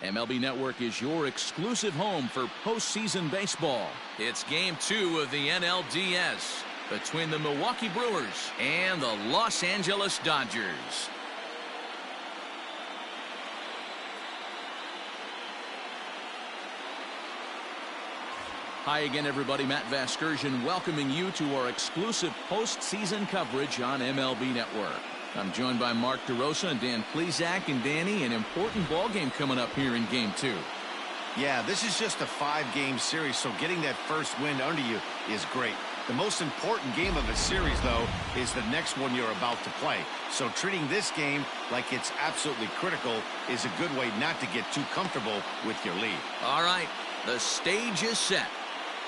MLB Network is your exclusive home for postseason baseball. It's Game 2 of the NLDS between the Milwaukee Brewers and the Los Angeles Dodgers. Hi again, everybody. Matt Vasgersian welcoming you to our exclusive postseason coverage on MLB Network. I'm joined by Mark DeRosa and Dan Plesac. And Danny, an important ball game coming up here in Game 2. Yeah, this is just a 5-game series, so getting that first win under you is great. The most important game of a series, though, is the next one you're about to play. So treating this game like it's absolutely critical is a good way not to get too comfortable with your lead. All right, the stage is set.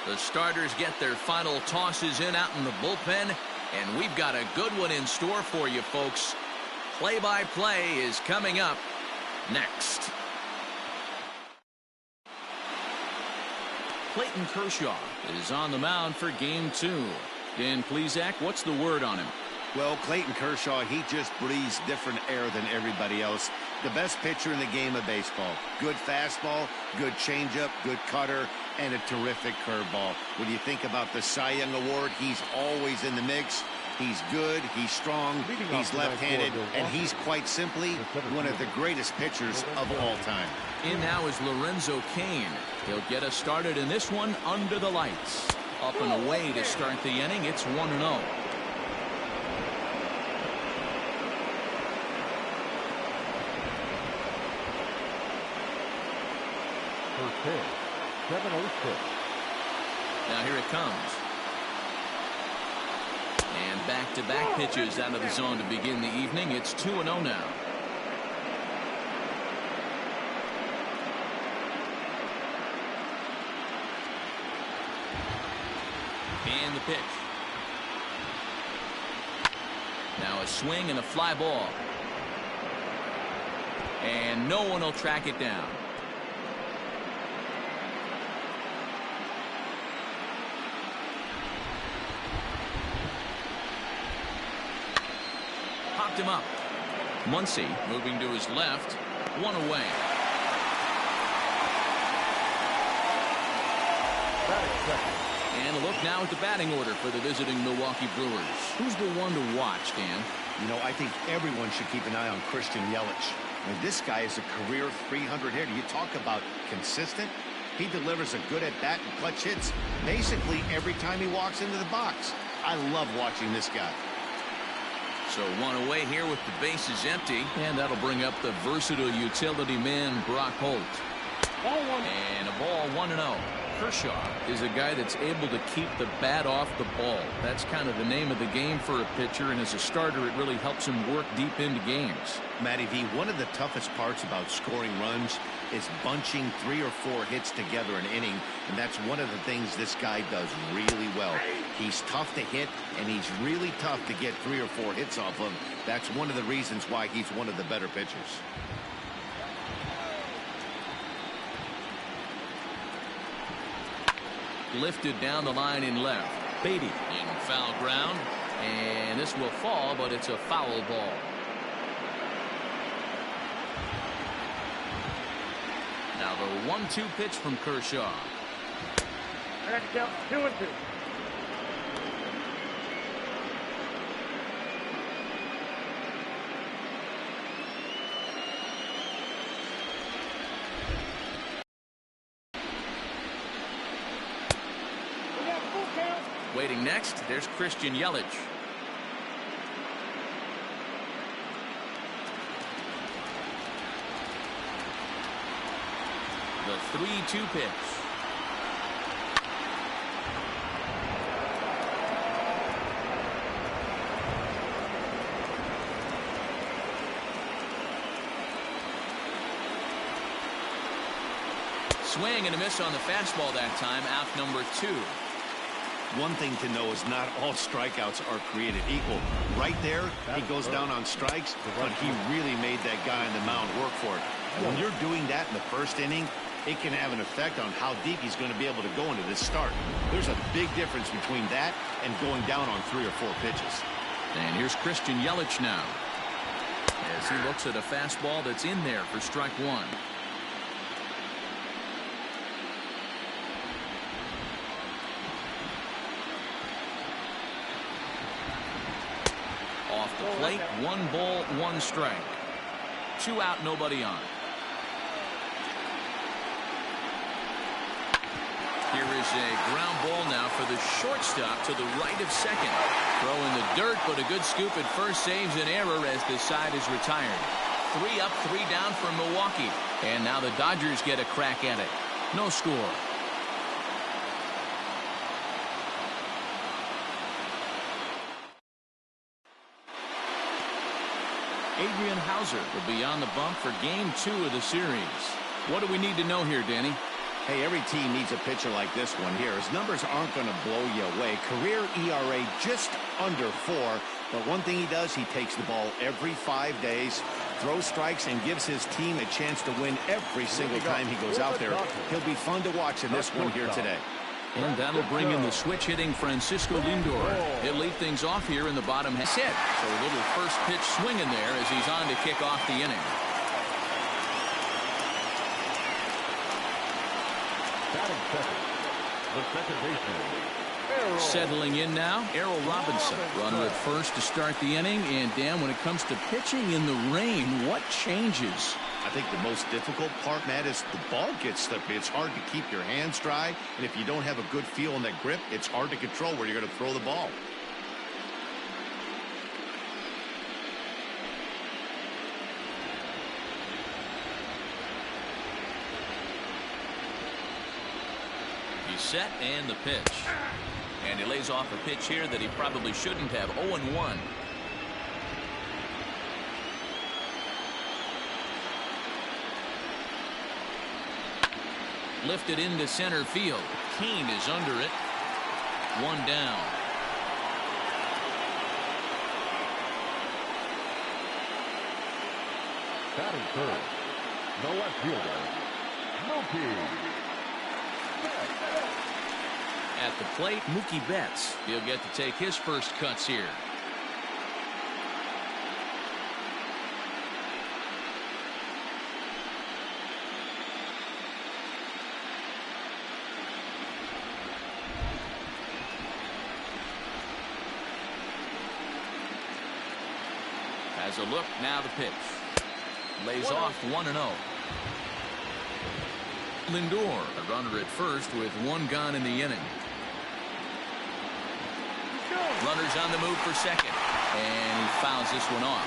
The starters get their final tosses in out in the bullpen, and we've got a good one in store for you, folks. Play-by-play is coming up next. Clayton Kershaw is on the mound for Game 2. Dan Plesac, what's the word on him? Well, Clayton Kershaw, he just breathes different air than everybody else. The best pitcher in the game of baseball. Good fastball, good changeup, good cutter, and a terrific curveball. When you think about the Cy Young Award, he's always in the mix. He's good, he's strong, he's left-handed, and he's quite simply one of the greatest pitchers of all time. In now is Lorenzo Cain. He'll get us started in this one under the lights. Up and away to start the inning. It's 1-0. Now here it comes. And back-to-back pitches out of the zone to begin the evening. It's 2-0 now. And the pitch. Now a swing and a fly ball. And no one will track it down. Popped him up. Muncy moving to his left. One away. And a look now at the batting order for the visiting Milwaukee Brewers. Who's the one to watch, Dan? You know, I think everyone should keep an eye on Christian Yelich. I mean, this guy is a career 300 hitter. You talk about consistent. He delivers a good at-bat and clutch hits basically every time he walks into the box. I love watching this guy. So one away here with the bases empty. And that'll bring up the versatile utility man, Brock Holt. And a ball 1-0. Kershaw is a guy that's able to keep the bat off the ball. That's kind of the name of the game for a pitcher, and as a starter, it really helps him work deep into games. Matty V, one of the toughest parts about scoring runs is bunching 3 or 4 hits together an inning, and that's one of the things this guy does really well. He's tough to hit, and he's really tough to get 3 or 4 hits off of. That's one of the reasons why he's one of the better pitchers. Lifted down the line in left. Beatty in foul ground, and this will fall, but it's a foul ball. Now the 1-2 pitch from Kershaw. I got to count 2-2. Waiting next, there's Christian Yelich. The 3-2 pitch. Swing and a miss on the fastball that time, out number 2. One thing to know is not all strikeouts are created equal. Right there, he goes down on strikes, but he really made that guy on the mound work for it. When you're doing that in the first inning, it can have an effect on how deep he's going to be able to go into this start. There's a big difference between that and going down on 3 or 4 pitches. And here's Christian Yelich now, as he looks at a fastball that's in there for strike 1. Off the plate, 1 ball, 1 strike. 2 out, nobody on. Here is a ground ball now for the shortstop to the right of second. Throw in the dirt, but a good scoop at first saves an error as the side is retired. 3 up, 3 down for Milwaukee. And now the Dodgers get a crack at it. No score. Adrian Hauser will be on the bump for Game 2 of the series. What do we need to know here, Danny? Hey, every team needs a pitcher like this one here. His numbers aren't going to blow you away. Career ERA just under 4. But one thing he does, he takes the ball every 5 days, throws strikes, and gives his team a chance to win every single time he goes out there. He'll be fun to watch in this one here today. And that'll bring in the switch-hitting Francisco Lindor. He'll lead things off here in the bottom half. So a little first pitch swing in there as he's on to kick off the inning. The second baseman. Settling in now, Errol Robinson. Runner at first to start the inning. And, Dan, when it comes to pitching in the rain, what changes? I think the most difficult part, Matt, is the ball gets slippery. It's hard to keep your hands dry. And if you don't have a good feel in that grip, it's hard to control where you're going to throw the ball. He's set and the pitch. And he lays off a pitch here that he probably shouldn't have. 0-1. Lifted into center field. Kane is under it. 1 down. Batting third, the left fielder, Mookie. At the plate, Mookie Betts. He'll get to take his first cuts here. Has a look, now the pitch. Lays off 1-0. Lindor, a runner at first with 1 gone in the inning. Runners on the move for second. And he fouls this one off.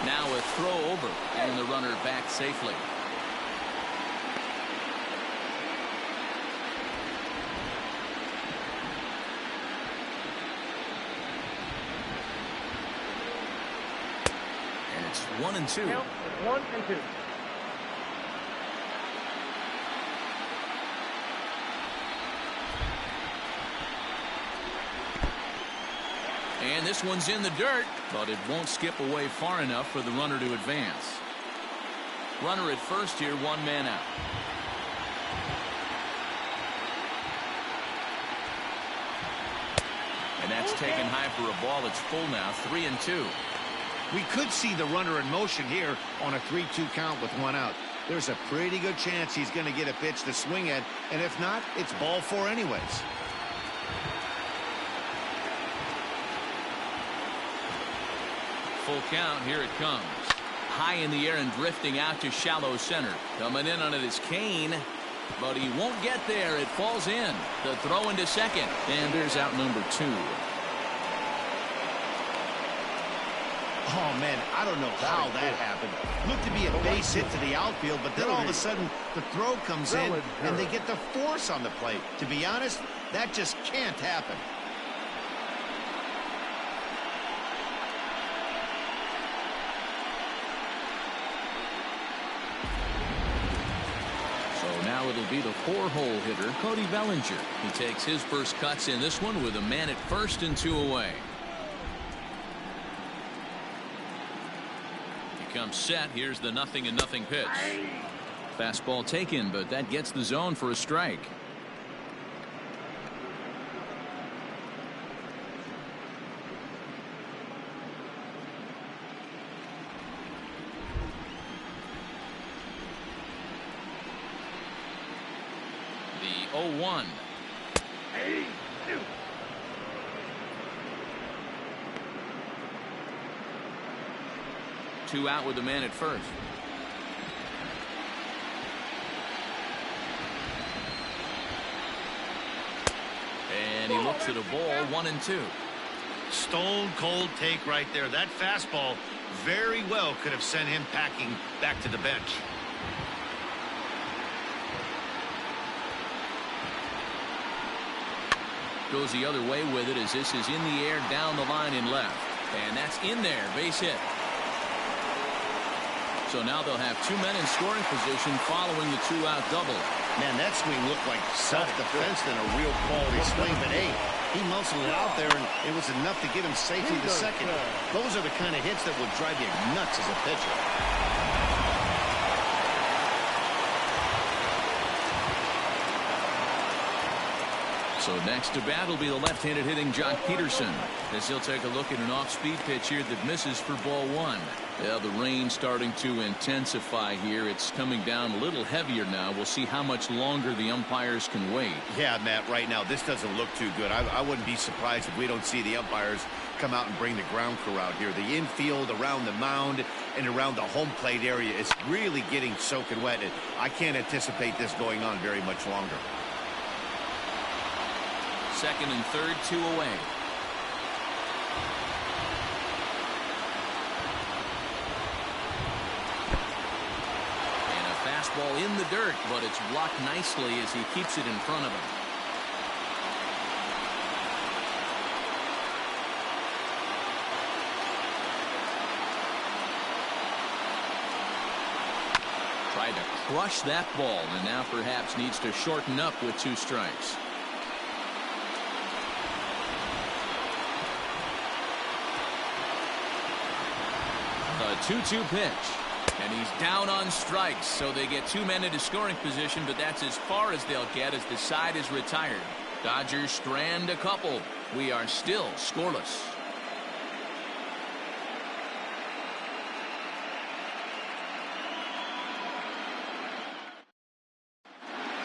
Now a throw over and the runner back safely. And it's 1-2. 1-2. And this one's in the dirt, but it won't skip away far enough for the runner to advance. Runner at first here, 1 man out. And that's taken high for a ball. It's full now, 3-2. We could see the runner in motion here on a 3-2 count with 1 out. There's a pretty good chance he's going to get a pitch to swing at, and if not, it's ball 4 anyways. Full count, here it comes. High in the air and drifting out to shallow center. Coming in on it is Kane, but he won't get there. It falls in. The throw into second, and there's out number 2. Oh, man, I don't know how that happened. Looked to be a base hit to the outfield, but then all of a sudden the throw comes in and they get the force on the plate. To be honest, that just can't happen. Now it'll be the 4-hole hitter, Cody Bellinger. He takes his first cuts in this one with a man at first and 2 away. He comes set. Here's the 0-0 pitch. Fastball taken, but that gets the zone for a strike. 0-1. Hey, shoot. Two out with the man at first. And he looks at a ball, 1-2. Stone cold take right there. That fastball very well could have sent him packing back to the bench. Goes the other way with it as this is in the air down the line in left. And that's in there. Base hit. So now they'll have two men in scoring position following the two-out double. Man, that swing looked like self-defense than a real quality swing. But hey, he muscled it out there, and it was enough to get him safely to second. Those are the kind of hits that will drive you nuts as a pitcher. So next to bat will be the left-handed hitting Jock Peterson, as he'll take a look at an off-speed pitch here that misses for ball one. Yeah, the rain starting to intensify here. It's coming down a little heavier now. We'll see how much longer the umpires can wait. Yeah, Matt, right now this doesn't look too good. I wouldn't be surprised if we don't see the umpires come out and bring the ground crew out here. The infield around the mound and around the home plate area is really getting soaking wet. And I can't anticipate this going on very much longer. Second and third, two away. And a fastball in the dirt, but it's blocked nicely as he keeps it in front of him. Tried to crush that ball, and now perhaps needs to shorten up with two strikes. A 2-2 pitch, and he's down on strikes, so they get two men into scoring position, but that's as far as they'll get as the side is retired. Dodgers strand a couple. We are still scoreless.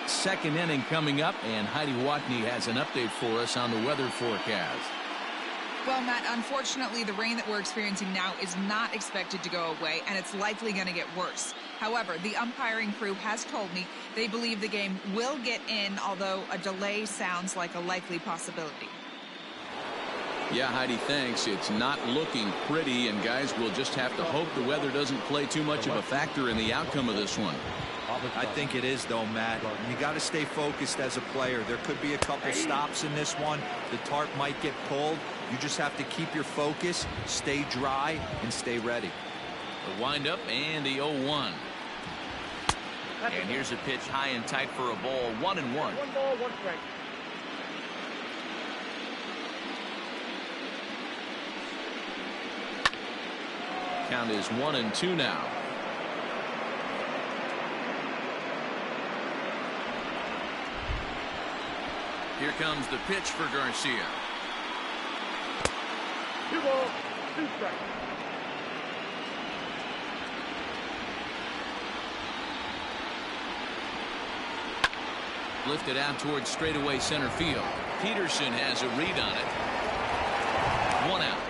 Second inning coming up, and Heidi Watney has an update for us on the weather forecast. Well, Matt, unfortunately, the rain that we're experiencing now is not expected to go away, and it's likely going to get worse. However, the umpiring crew has told me they believe the game will get in, although a delay sounds like a likely possibility. Yeah, Heidi, thanks. It's not looking pretty, and guys will just have to hope the weather doesn't play too much of a factor in the outcome of this one. I think it is, though, Matt. You got to stay focused as a player. There could be a couple stops in this one. The tarp might get pulled. You just have to keep your focus, stay dry, and stay ready. The windup and the 0-1. And here's a pitch high and tight for a ball, 1-1. One ball, one strike. Count is 1-2 now. Here comes the pitch for Garcia. 2 balls, 2 strikes. Lifted out towards straightaway center field. Peterson has a read on it. 1 out.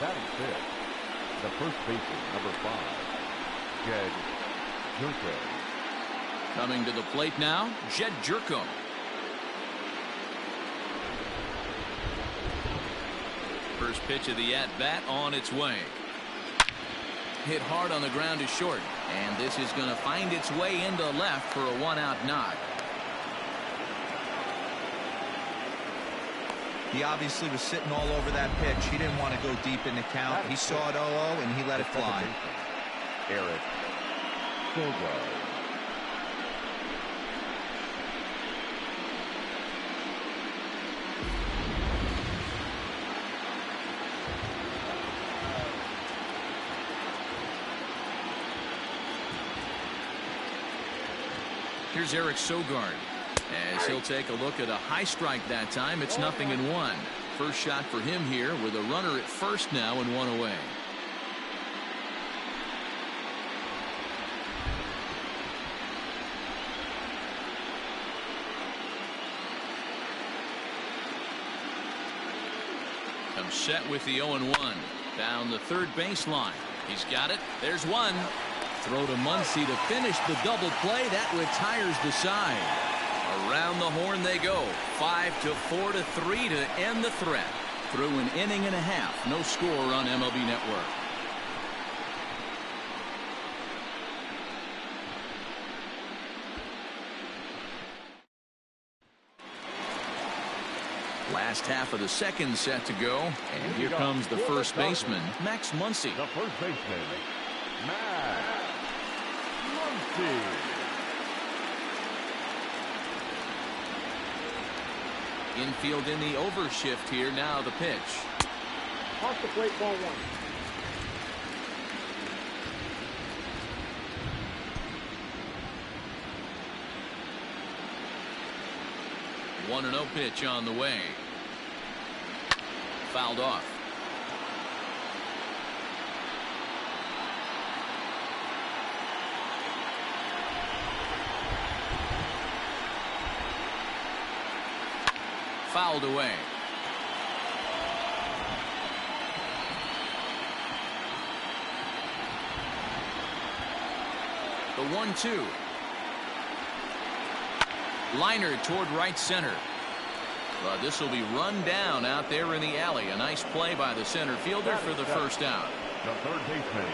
Batting fifth, the first baseman, number 5, Jed Jerko. Coming to the plate now, Jed Jerko. First pitch of the at-bat on its way. Hit hard on the ground to short, and this is going to find its way into left for a 1-out knock. He obviously was sitting all over that pitch. He didn't want to go deep in the count. He saw it 0-0, and he let it fly. Eric Sogard. Here's Eric Sogard, as he'll take a look at a high strike that time. It's 0-1. First shot for him here with a runner at first now and 1 away. Set with the 0-1. Down the third baseline. He's got it. There's one. Throw to Muncy to finish the double play. That retires the side. Around the horn they go. 5-4 to 3 to end the threat. Through an inning and a half. No score on MLB Network. Last half of the second set to go. And here comes the first baseman, Max Muncy. The first baseman, Max Muncy. Infield in the overshift here. Now the pitch. Off the plate, ball 1. One and 0 pitch on the way. Fouled off. Fouled away. The 1-2. Liner toward right center. But this will be run down out there in the alley. A nice play by the center fielder for the first out. The third baseman,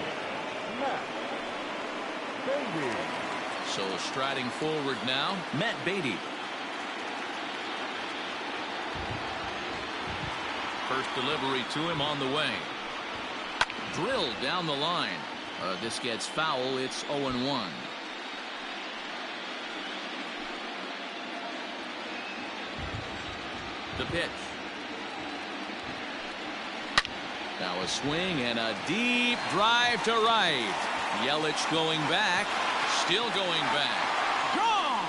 Matt Beatty. So striding forward now, Matt Beatty. First delivery to him on the way. Drilled down the line. This gets foul. It's 0-1. The pitch. Now a swing and a deep drive to right. Yelich going back. Still going back. Gone!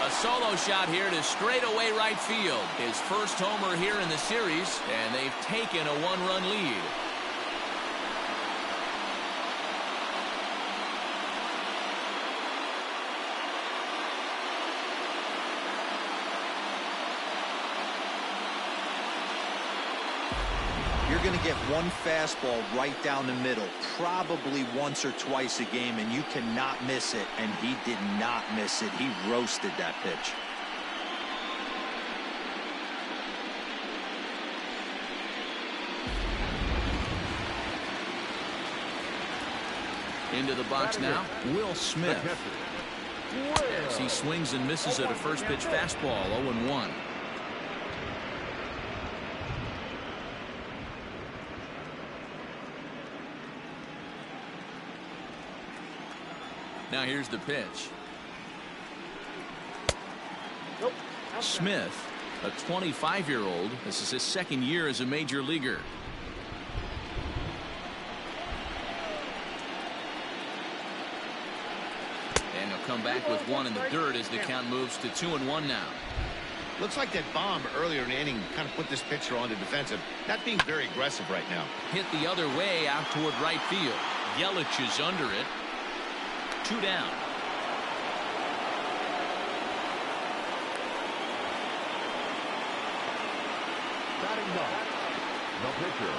A solo shot here to straightaway right field. His first homer here in the series, and they've taken a one-run lead. You're going to get one fastball right down the middle, probably once or twice a game, and you cannot miss it. And he did not miss it. He roasted that pitch. Into the box now, Will Smith. As he swings and misses at a first pitch fastball, 0-1. Now here's the pitch. Nope. Smith, a 25-year-old. This is his second year as a major leaguer. And he'll come back with one in the dirt as the count moves to 2-1 now. Looks like that bomb earlier in the inning kind of put this pitcher on the defensive. Not being very aggressive right now. Hit the other way out toward right field. Yelich is under it. 2 down. Batting up, the pitcher,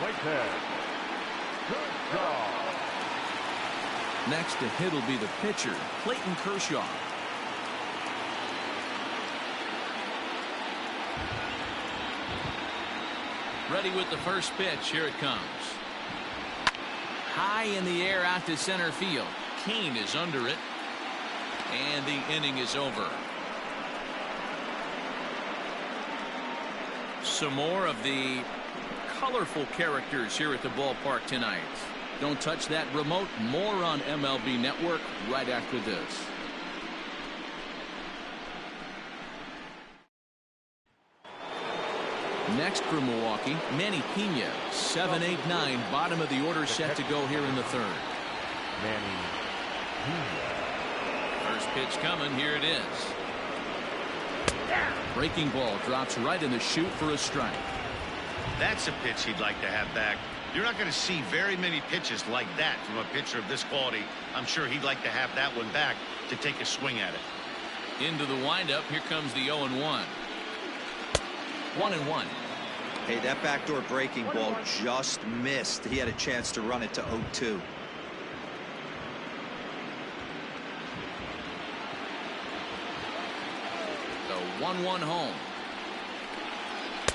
Whitehead. Kershaw. Next to hit will be the pitcher, Clayton Kershaw. Ready with the first pitch. Here it comes. High in the air out to center field. Kane is under it. And the inning is over. Some more of the colorful characters here at the ballpark tonight. Don't touch that remote. More on MLB Network right after this. Next for Milwaukee, Manny Pena, 7-8-9, bottom of the order, set to go here in the third. Manny Pena. First pitch coming. Here it is. Breaking ball drops right in the chute for a strike. That's a pitch he'd like to have back. You're not going to see very many pitches like that from a pitcher of this quality. I'm sure he'd like to have that one back to take a swing at it. Into the windup. Here comes the 0-1. 1-1. Hey, that backdoor breaking ball just missed. He had a chance to run it to 0-2. The 1-1 home.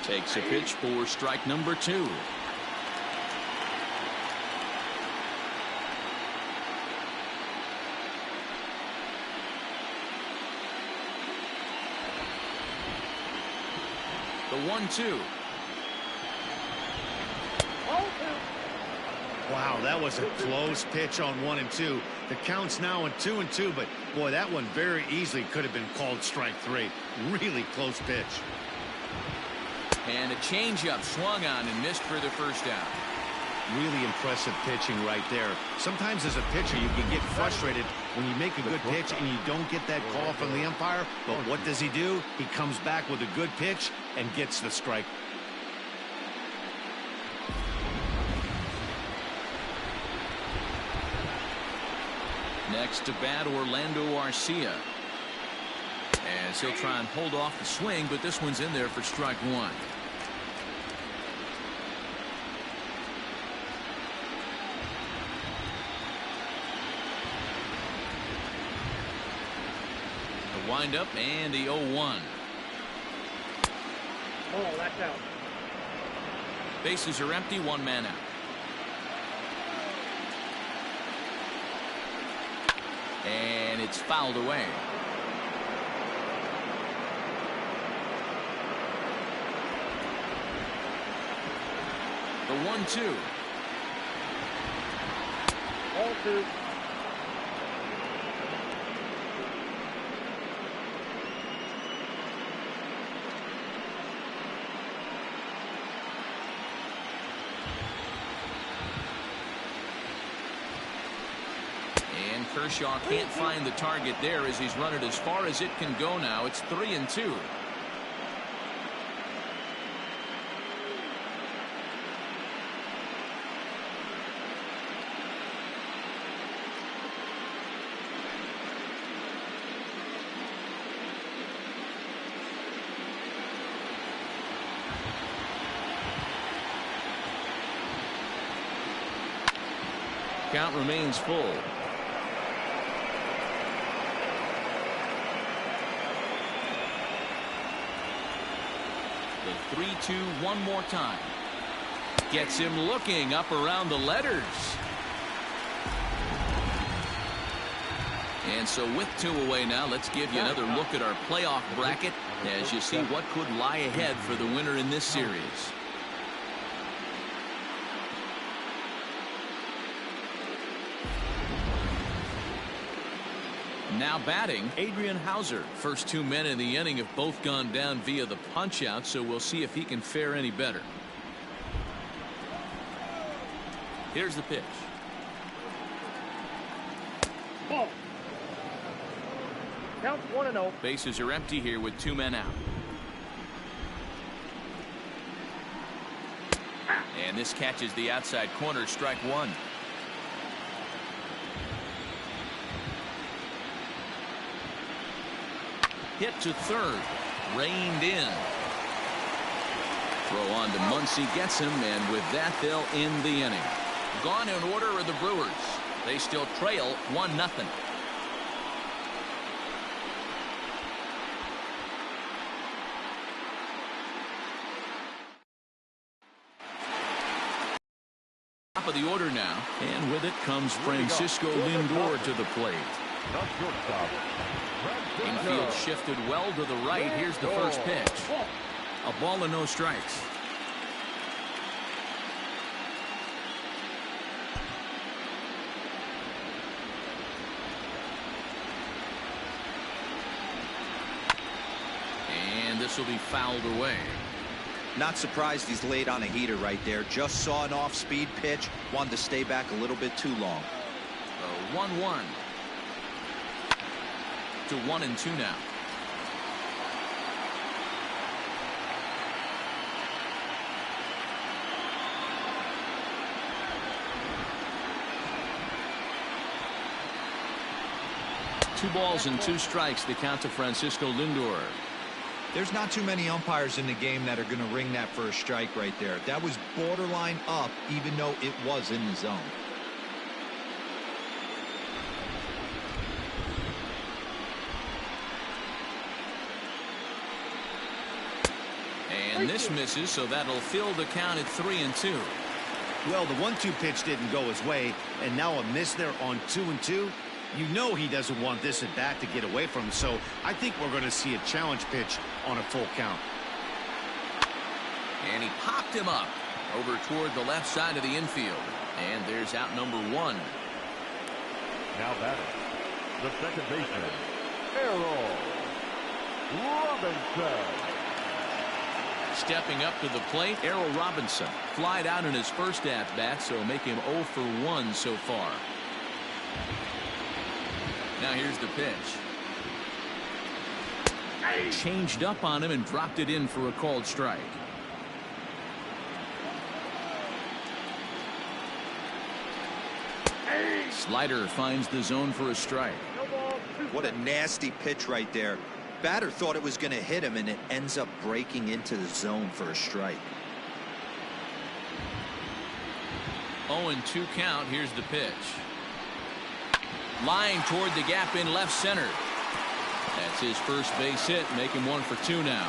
Takes a pitch for strike number 2. The 1-2. Wow, that was a close pitch on 1 and 2. The count's now in 2 and 2, but boy, that one very easily could have been called strike 3. Really close pitch. And a changeup swung on and missed for the first out. Really impressive pitching right there. Sometimes as a pitcher, you can get frustrated when you make a good pitch and you don't get that call from the umpire. But what does he do? He comes back with a good pitch and gets the strike. Next to bat, Orlando Arcia. As he'll try and hold off the swing, but this one's in there for strike 1. The windup and the 0-1. Oh, that's out. Bases are empty, 1 man out. And it's fouled away. The 1-2. Ball 2. And Kershaw can't find the target there as he's run it as far as it can go now. It's 3-2. Count remains full. The 3-2 one more time. Gets him looking up around the letters. And so with 2 away now, let's give you another look at our playoff bracket as you see what could lie ahead for the winner in this series. Now batting, Adrian Hauser. First 2 men in the inning have both gone down via the punch-out, so we'll see if he can fare any better. Here's the pitch. Ball. Count 1-0. Bases are empty here with 2 men out. And this catches the outside corner, strike 1. Hit to third, reined in. Throw on to Muncy, gets him, and with that they'll end the inning. Gone in order are the Brewers. They still trail 1-0. Top of the order now, and with it comes Francisco Lindor to the plate. Infield shifted well to the right. Here's the first pitch. A ball and no strikes. And this will be fouled away. Not surprised he's laid on a heater right there. Just saw an off-speed pitch. Wanted to stay back a little bit too long. 1-1. To 1-2 now. 2 balls and 2 strikes, the count to Francisco Lindor. There's not too many umpires in the game that are going to ring that for a strike right there. That was borderline up, even though it was in the zone. And this misses, so that'll fill the count at 3-2. Well, the 1-2 pitch didn't go his way, and now a miss there on 2-2. You know he doesn't want this at bat to get away from him, so I think we're going to see a challenge pitch on a full count. And he popped him up over toward the left side of the infield. And there's out number 1. Now batting, the second baseman, Errol Robinson. Stepping up to the plate, Errol Robinson flied out in his first at-bat, so make him 0 for 1 so far. Now here's the pitch. Changed up on him and dropped it in for a called strike. Slider finds the zone for a strike. What a nasty pitch right there. Batter thought it was going to hit him, and it ends up breaking into the zone for a strike. 0-2 count. Here's the pitch. Line toward the gap in left center. That's his first base hit, make him 1 for 2 now.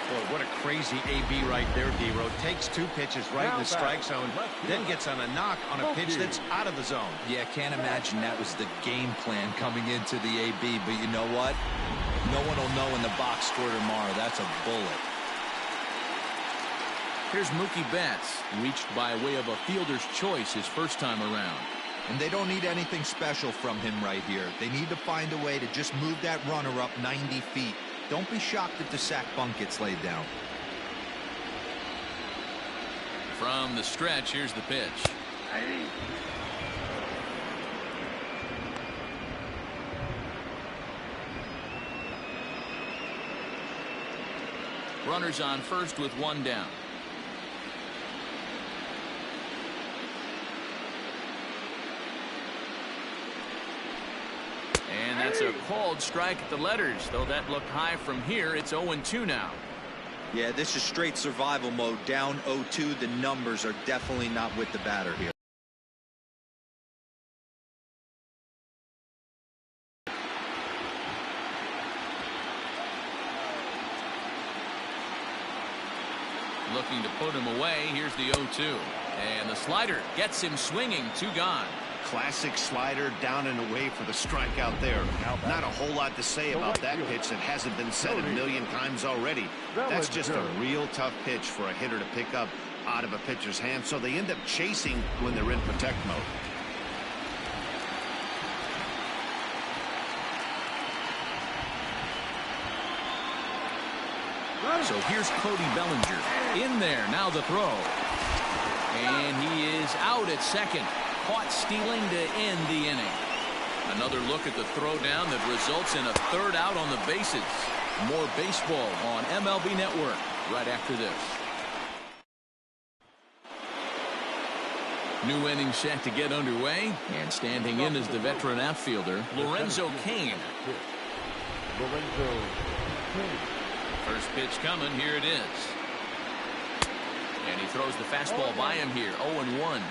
Boy, what a crazy AB right there, D-Row. Takes 2 pitches right in the strike zone, then gets on a knock on a pitch that's out of the zone. Yeah, can't imagine that was the game plan coming into the AB, but you know what? No one will know in the box score tomorrow. That's a bullet. Here's Mookie Betts, reached by way of a fielder's choice his first time around. And they don't need anything special from him right here. They need to find a way to just move that runner up 90 feet. Don't be shocked if the sac bunt gets laid down. From the stretch, here's the pitch. Runners on first with 1 down. And that's a called strike at the letters, though that looked high from here. It's 0-2 now. Yeah, this is straight survival mode. Down 0-2. The numbers are definitely not with the batter here. Looking to put him away. Here's the 0-2. And the slider gets him swinging. 2 gone. Classic slider down and away for the strikeout there. Not a whole lot to say about that pitch that hasn't been said a million times already. That's just a real tough pitch for a hitter to pick up out of a pitcher's hand, so they end up chasing when they're in protect mode. So here's Cody Bellinger in there. Now the throw. And he is out at second. Caught stealing to end the inning. Another look at the throwdown that results in a 3rd out on the bases. More baseball on MLB Network right after this. New inning set to get underway, and standing in is the veteran outfielder Lorenzo Cain. First pitch coming. Here it is. And he throws the fastball by him here. 0-1.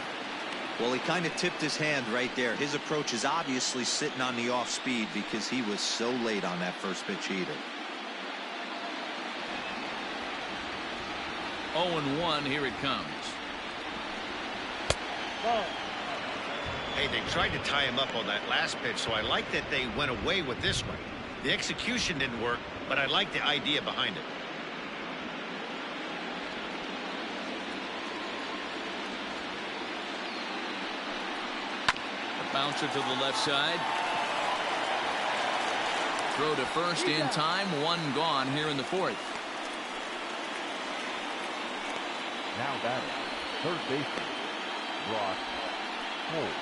Well, he kind of tipped his hand right there. His approach is obviously sitting on the off speed because he was so late on that first pitch either. 0-1. Here it comes. Hey, they tried to tie him up on that last pitch, so I like that they went away with this one. The execution didn't work, but I like the idea behind it. Bouncer to the left side. Throw to first in time. 1 gone here in the 4th. Now batting, third baseman, Brock Holt.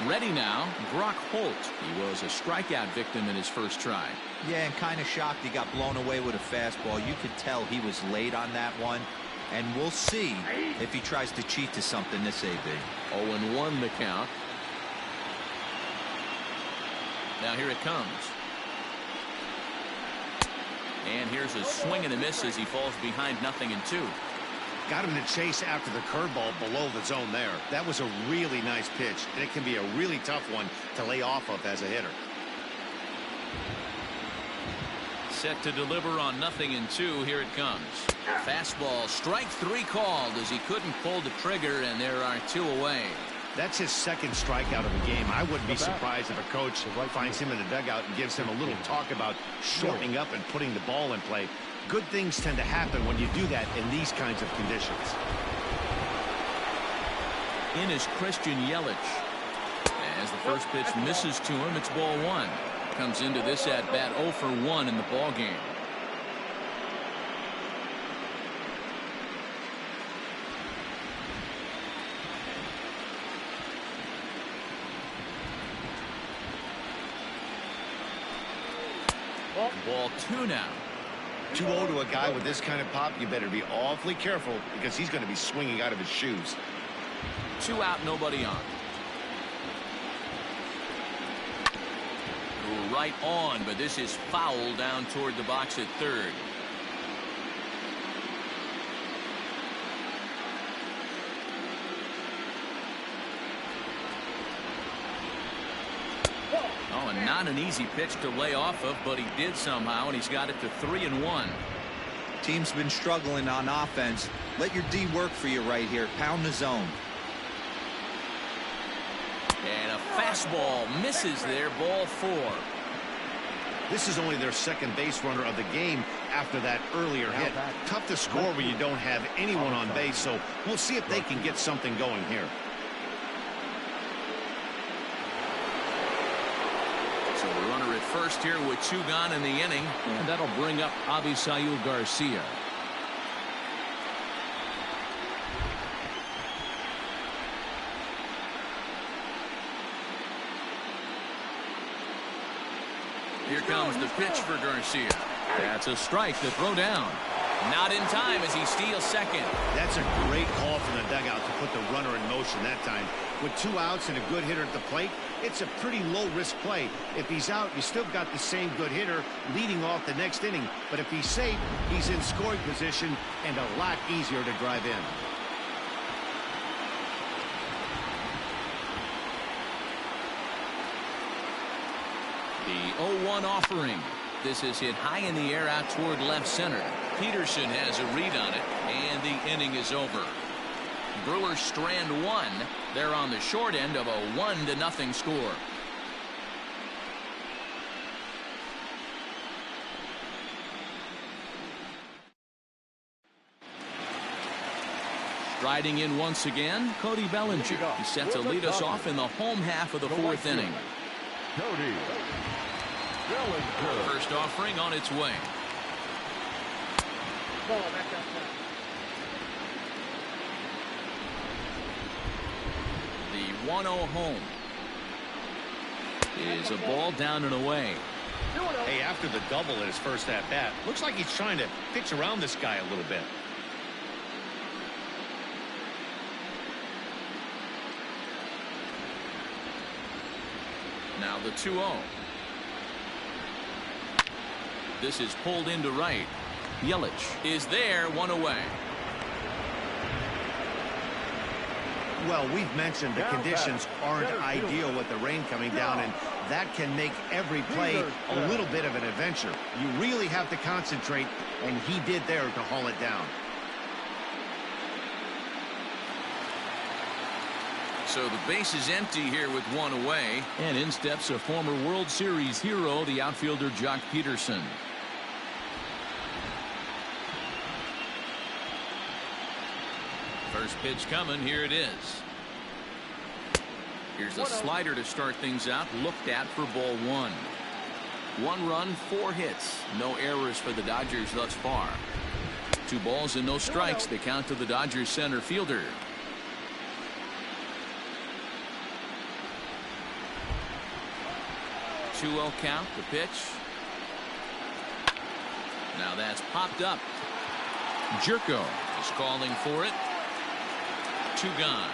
Ready now, Brock Holt. He was a strikeout victim in his first try. Yeah, and kind of shocked he got blown away with a fastball. You could tell he was late on that one. And we'll see if he tries to cheat to something this AB. 0-1 the count. Now here it comes. And here's a swing and a miss as he falls behind 0-2. Got him to chase after the curveball below the zone there. That was a really nice pitch, and it can be a really tough one to lay off of as a hitter. Set to deliver on 0-2. Here it comes. Fastball, strike 3 called as he couldn't pull the trigger, and there are 2 away. That's his second strikeout of the game. I wouldn't be surprised if a coach finds him in the dugout and gives him a little talk about shortening up and putting the ball in play. Good things tend to happen when you do that in these kinds of conditions. In is Christian Yelich. As the first pitch misses to him, it's ball 1. Comes into this at bat 0 for 1 in the ball game. Ball 2 now. 2-0 to a guy with this kind of pop, you better be awfully careful because he's going to be swinging out of his shoes. 2 out, nobody on. Right on, but this is foul down toward the box at third. Oh, and not an easy pitch to lay off of, but he did somehow, and he's got it to 3-1. Team's been struggling on offense. Let your D work for you right here. Pound the zone. And a fastball misses there, ball 4. This is only their second base runner of the game after that earlier hit. Tough to score when you don't have anyone on base, so we'll see if they can get something going here. So the runner at first here with 2 gone in the inning, and that'll bring up Avisail Garcia. Here comes the pitch for Garcia. That's a strike to throw down. Not in time as he steals second. That's a great call from the dugout to put the runner in motion that time. With 2 outs and a good hitter at the plate, it's a pretty low-risk play. If he's out, you still got the same good hitter leading off the next inning. But if he's safe, he's in scoring position and a lot easier to drive in. The 0-1 offering. This is hit high in the air out toward left center. Peterson has a read on it, and the inning is over. Brewers strand 1. They're on the short end of a 1-0 score. Striding in once again, Cody Bellinger. He's set to lead us off in the home half of the 4th inning. Cody Bellinger. First offering on its way. Ball back outside. The 1-0 home is a ball down and away. Hey, after the double in his first at-bat, looks like he's trying to pitch around this guy a little bit. Now the 2-0. This is pulled into right. Yelich is there, 1 away. Well, we've mentioned the conditions aren't ideal with the rain coming down, and that can make every play a little bit of an adventure. You really have to concentrate, and he did there to haul it down. So the base is empty here with 1 away, and in steps a former World Series hero, the outfielder Jock Peterson. First pitch coming. Here it is. Here's a slider to start things out. Looked at for ball 1. 1 run, 4 hits. No errors for the Dodgers thus far. 2 balls and no strikes. The count to the Dodgers center fielder. 2-0 count. The pitch. Now that's popped up. Jerko is calling for it. 2 gone.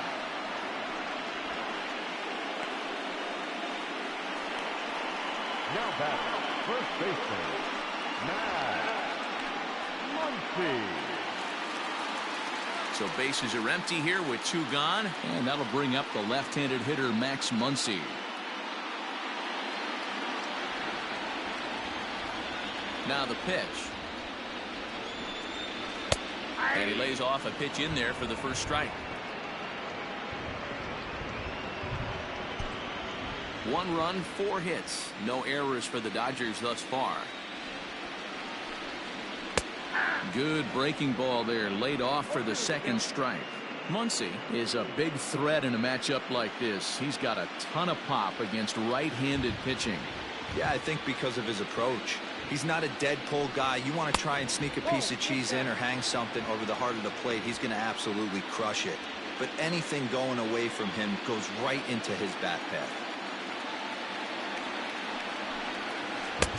Now back, first baseman, Matt Muncy. So bases are empty here with 2 gone, and that'll bring up the left-handed hitter Max Muncy. Now the pitch. And he lays off a pitch in there for the first strike. 1 run, 4 hits. No errors for the Dodgers thus far. Good breaking ball there, laid off for the second strike. Muncy is a big threat in a matchup like this. He's got a ton of pop against right-handed pitching. Yeah, I think because of his approach. He's not a dead pull guy. You want to try and sneak a piece of cheese in or hang something over the heart of the plate, he's going to absolutely crush it. But anything going away from him goes right into his bat path.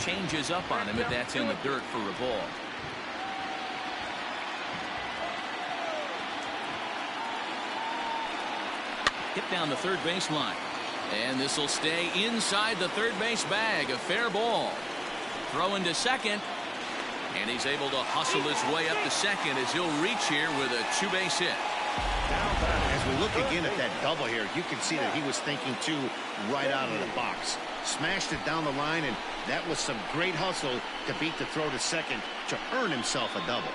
Changes up on him if that's in the dirt for a ball. Hit down the third base line. And this will stay inside the third base bag. A fair ball. Throw into second. And he's able to hustle his way up to second as he'll reach here with a 2-base hit. As we look again at that double here, you can see that he was thinking too right out of the box. Smashed it down the line, and that was some great hustle to beat the throw to second to earn himself a double.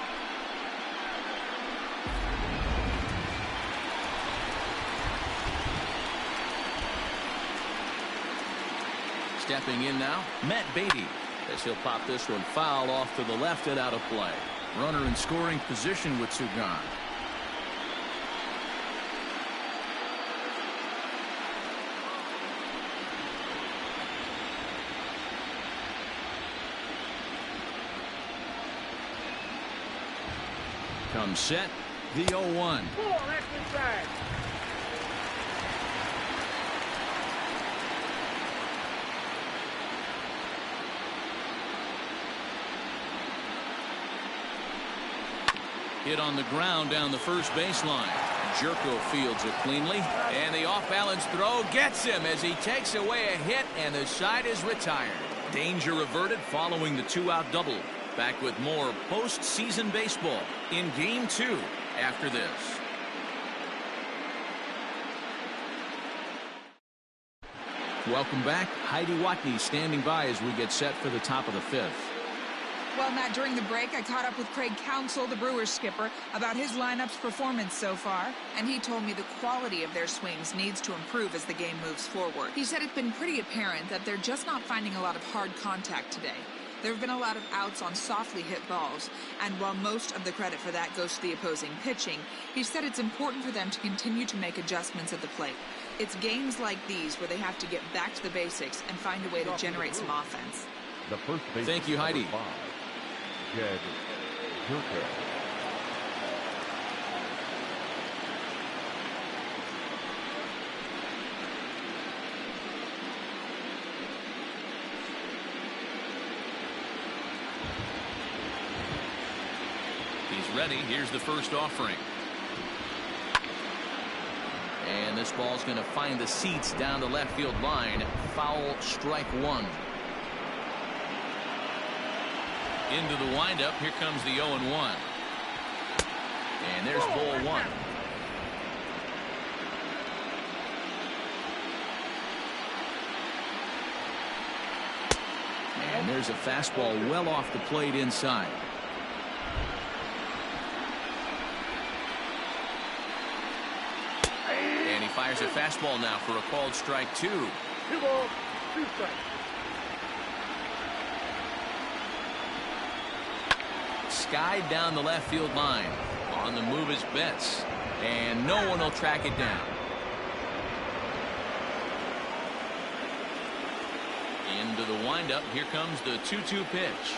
Stepping in now, Matt Beatty, as he'll pop this one foul off to the left and out of play. Runner in scoring position with 2 gone. Comes set, the 0-1. Ball, that's inside. Hit on the ground down the first baseline. Jerko fields it cleanly, and the off-balance throw gets him as he takes away a hit, and the side is retired. Danger averted following the 2-out double. Back with more postseason baseball in Game 2 after this. Welcome back. Heidi Watney standing by as we get set for the top of the 5th. Well, Matt, during the break, I caught up with Craig Counsell, the Brewers skipper, about his lineup's performance so far, and he told me the quality of their swings needs to improve as the game moves forward. He said it's been pretty apparent that they're just not finding a lot of hard contact today. There have been a lot of outs on softly hit balls, and while most of the credit for that goes to the opposing pitching, he said it's important for them to continue to make adjustments at the plate. It's games like these where they have to get back to the basics and find a way to generate some offense. The first base. Thank you, Heidi. Jed Jerko. He's ready. Here's the first offering. And this ball's going to find the seats down the left field line. Foul, strike 1. Into the windup. Here comes the 0-1. And there's ball 1. And there's a fastball well off the plate inside. And he fires a fastball now for a called strike 2. 2 balls, 2 strikes. Skied down the left field line. On the move is Betts. And no one will track it down. Into the windup. Here comes the 2-2 pitch.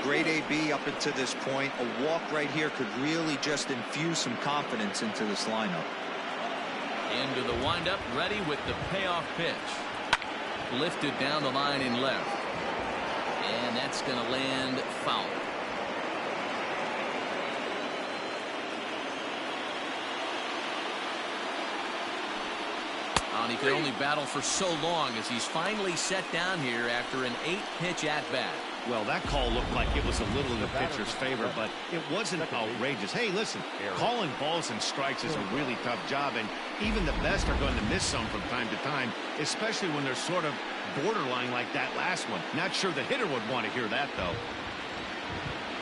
Great AB up until this point. A walk right here could really just infuse some confidence into this lineup. Into the windup, ready with the payoff pitch. Lifted down the line in left. And that's going to land foul. On and he could only battle for so long as he's finally set down here after an 8-pitch at-bat. Well, that call looked like it was a little in the pitcher's favor, but it wasn't outrageous. Hey, listen, calling balls and strikes is a really tough job, and even the best are going to miss some from time to time, especially when they're sort of borderline like that last one. Not sure the hitter would want to hear that, though.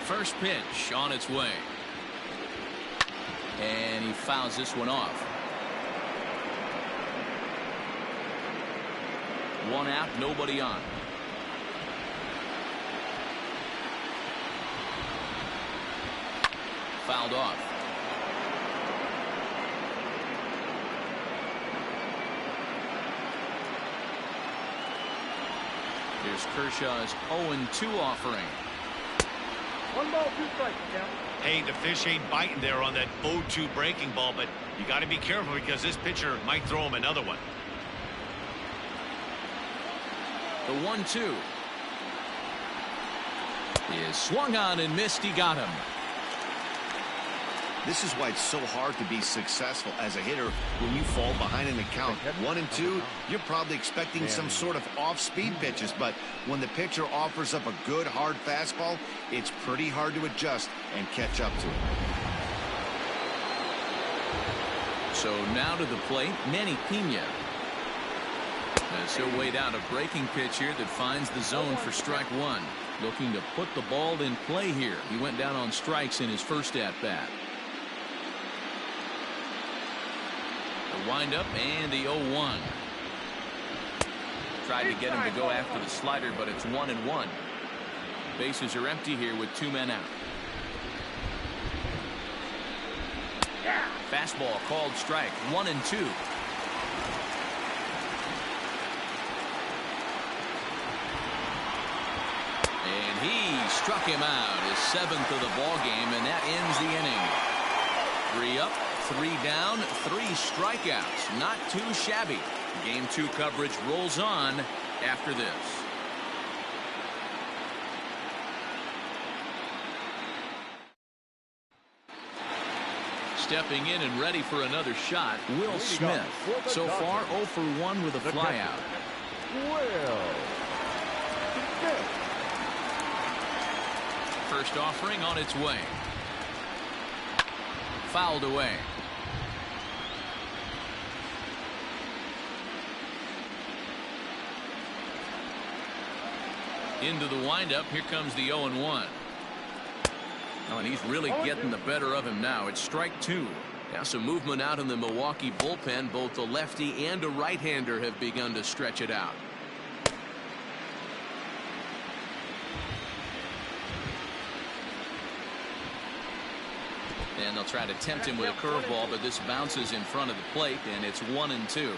First pitch on its way. And he fouls this one off. One out, nobody on. Fouled off. Here's Kershaw's 0-2 offering. 1 ball, 2 strikes, count. Hey, the fish ain't biting there on that 0-2 breaking ball, but you got to be careful because this pitcher might throw him another one. The 1-2 is swung on and missed. He got him. This is why it's so hard to be successful as a hitter when you fall behind in the count. 1-2, you're probably expecting some sort of off-speed pitches, but when the pitcher offers up a good, hard fastball, it's pretty hard to adjust and catch up to it. So now to the plate, Manny Pena. As he'll wait out a breaking pitch here that finds the zone for strike one. Looking to put the ball in play here. He went down on strikes in his first at-bat. The windup and the 0-1. Tried to get him to go after the slider, but it's 1-1. Bases are empty here with 2 men out. Fastball called strike. 1-2. And he struck him out, his 7th of the ball game, and that ends the inning. 3 up, 3 down, 3 strikeouts. Not too shabby. Game 2 coverage rolls on after this. Stepping in and ready for another shot, Will Smith. So far 0 for 1 with a flyout. First offering on its way. Fouled away. Into the windup. Here comes the 0-1. Oh, and he's really getting the better of him now. It's strike 2. Now some movement out in the Milwaukee bullpen. Both a lefty and a right-hander have begun to stretch it out. And they'll try to tempt him with a curveball, but this bounces in front of the plate, and it's 1-2.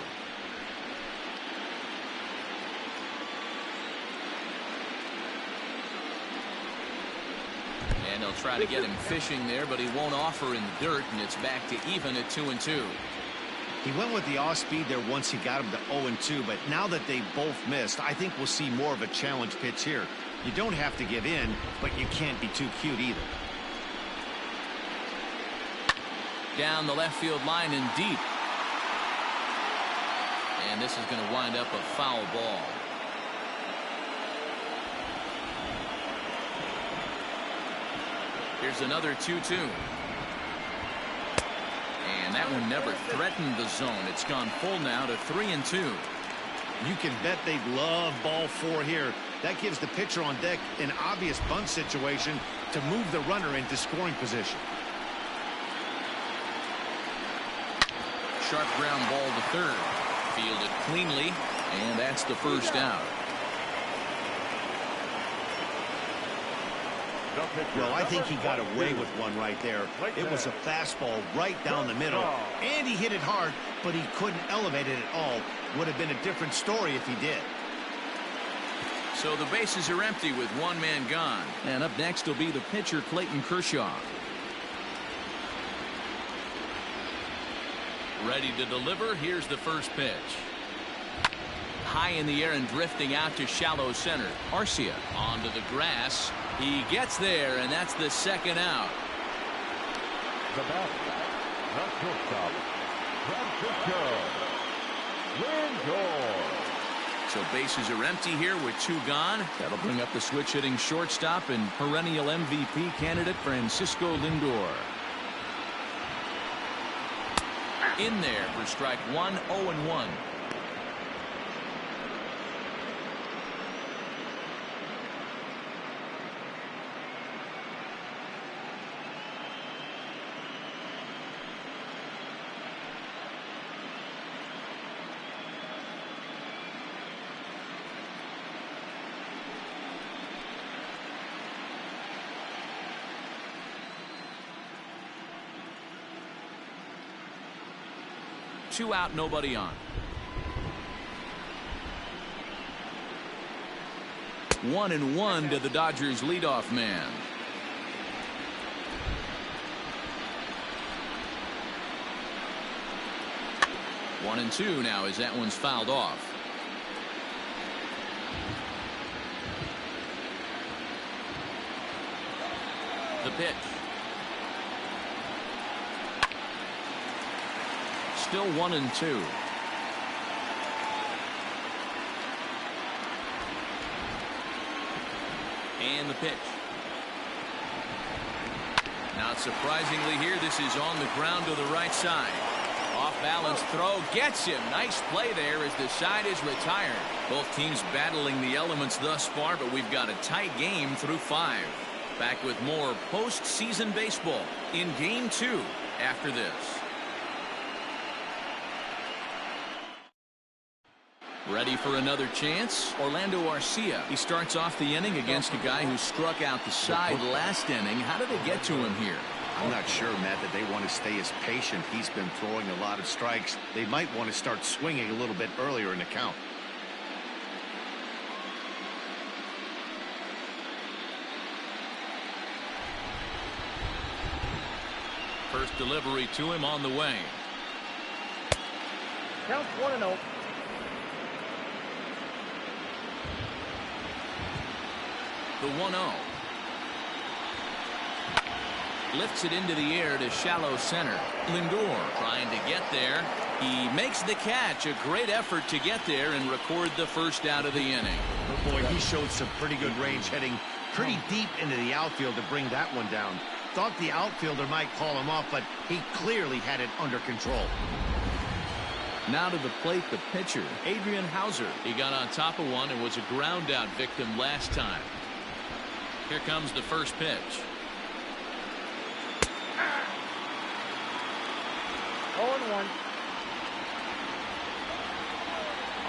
And they'll try to get him fishing there, but he won't offer in the dirt, and it's back to even at 2-2. He went with the off-speed there once he got him to 0-2, but now that they both missed, I think we'll see more of a challenge pitch here. You don't have to give in, but you can't be too cute either. Down the left field line and deep. And this is going to wind up a foul ball. Here's another 2-2. And that one never threatened the zone. It's gone full now to 3-2. You can bet they love ball 4 here. That gives the pitcher on deck an obvious bunt situation to move the runner into scoring position. Sharp ground ball to third. Fielded cleanly, and that's the first out. Well, I think he got away with one right there. It was a fastball right down the middle, and he hit it hard, but he couldn't elevate it at all. Would have been a different story if he did. So the bases are empty with 1 man gone. And up next will be the pitcher, Clayton Kershaw. Ready to deliver. Here's the first pitch. High in the air and drifting out to shallow center. Arcia onto the grass. He gets there, and that's the second out. The batter, the shortstop, Francisco Lindor. So bases are empty here with 2 gone. That'll bring up the switch-hitting shortstop and perennial MVP candidate Francisco Lindor. In there for strike 1, 0-1. Two out, nobody on. 1-1 to the Dodgers leadoff man. One and two now as that one's fouled off. The pitch. Still 1-2. And the pitch. Not surprisingly here, this is on the ground to the right side. Off balance throw gets him. Nice play there as the side is retired. Both teams battling the elements thus far, but we've got a tight game through 5. Back with more postseason baseball in Game 2 after this. Ready for another chance? Orlando Arcia. He starts off the inning against a guy who struck out the side last inning. How did they get to him here? I'm not sure, Matt, that they want to stay as patient. He's been throwing a lot of strikes. They might want to start swinging a little bit earlier in the count. First delivery to him on the way. Count 1-0. The 1-0. Lifts it into the air to shallow center. Lindor trying to get there. He makes the catch. A great effort to get there and record the first out of the inning. Oh boy, he showed some pretty good range, heading pretty deep into the outfield to bring that one down. Thought the outfielder might call him off, but he clearly had it under control. Now to the plate, the pitcher, Adrian Hauser. He got on top of one and was a ground out victim last time. Here comes the first pitch. 0-1.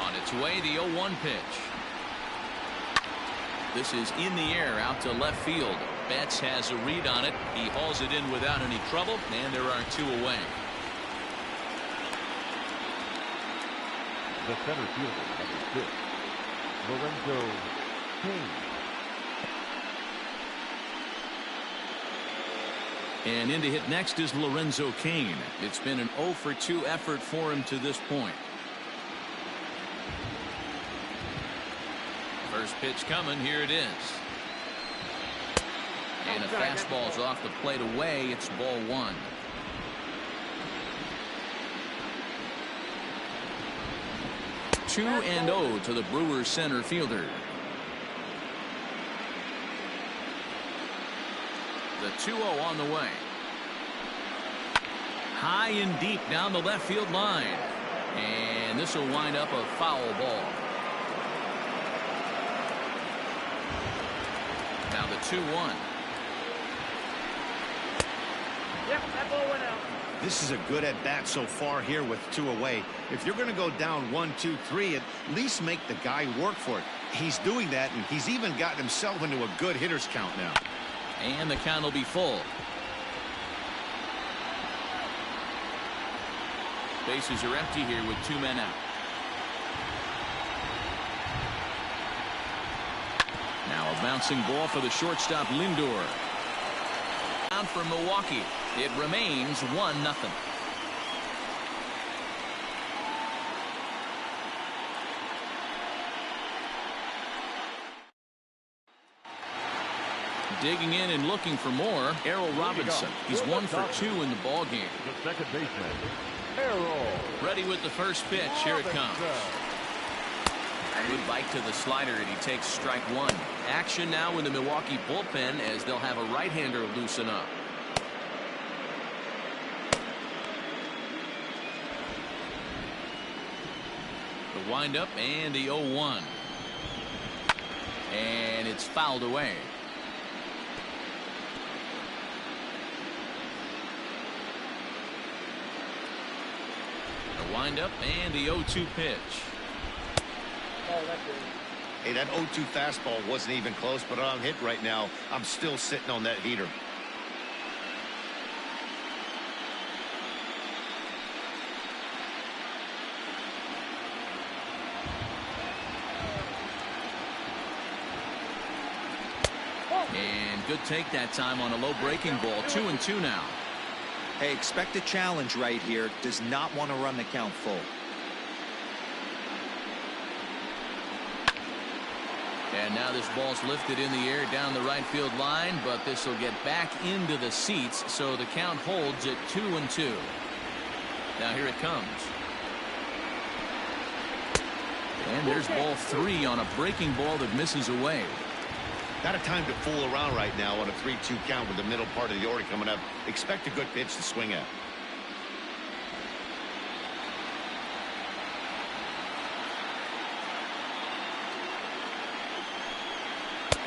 On its way, the 0-1 pitch. This is in the air out to left field. Betts has a read on it. He hauls it in without any trouble, and there are 2 away. The center fielder, number 6, Lorenzo King. And in to hit next is Lorenzo Cain. It's been an 0 for 2 effort for him to this point. First pitch coming. Here it is. And a fastball's off the plate away. It's ball 1. Two and 0 to the Brewers center fielder. The 2-0 on the way. High and deep down the left field line. And this will wind up a foul ball. Now the 2-1. Yep, that ball went out. This is a good at-bat so far here with 2 away. If you're going to go down 1, 2, 3, at least make the guy work for it. He's doing that, and he's even gotten himself into a good hitter's count now. And the count will be full. Bases are empty here with 2 men out. Now a bouncing ball for the shortstop Lindor. Down for Milwaukee. It remains 1-0. Digging in and looking for more, Errol Robinson. He's 1 for 2 in the ball game. The second baseman, Errol. Ready with the first pitch. Here it comes. Good bite to the slider, and he takes strike 1. Action now in the Milwaukee bullpen as they'll have a right-hander loosen up. The windup and the 0-1. And it's fouled away. The windup and the 0-2 pitch. Oh, that's it. Hey, that 0-2 fastball wasn't even close, but on hit right now, I'm still sitting on that heater. And good take that time on a low breaking ball. 2-2 now. Hey, expect a challenge right here. Does not want to run the count full. And now this ball's lifted in the air down the right field line, but this will get back into the seats, so the count holds at 2-2. Now here it comes. And there's ball 3 on a breaking ball that misses away. Not a time to fool around right now on a 3-2 count with the middle part of the order coming up. Expect a good pitch to swing at.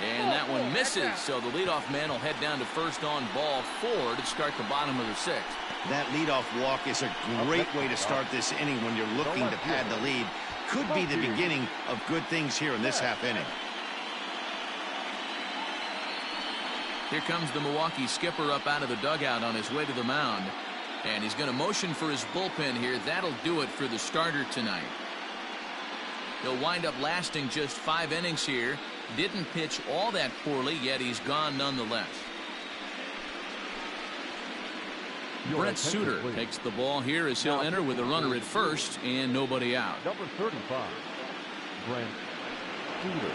And that one misses, so the leadoff man will head down to first on ball 4 to start the bottom of the 6th. That leadoff walk is a great way to start this inning when you're looking to pad the lead. Could be the beginning of good things here in this half inning. Here comes the Milwaukee skipper up out of the dugout on his way to the mound. And he's going to motion for his bullpen here. That'll do it for the starter tonight. He'll wind up lasting just 5 innings here. Didn't pitch all that poorly, yet he's gone nonetheless. Brent Suter takes the ball here as he'll enter with a runner at first and nobody out. Number 35, Brent Suter.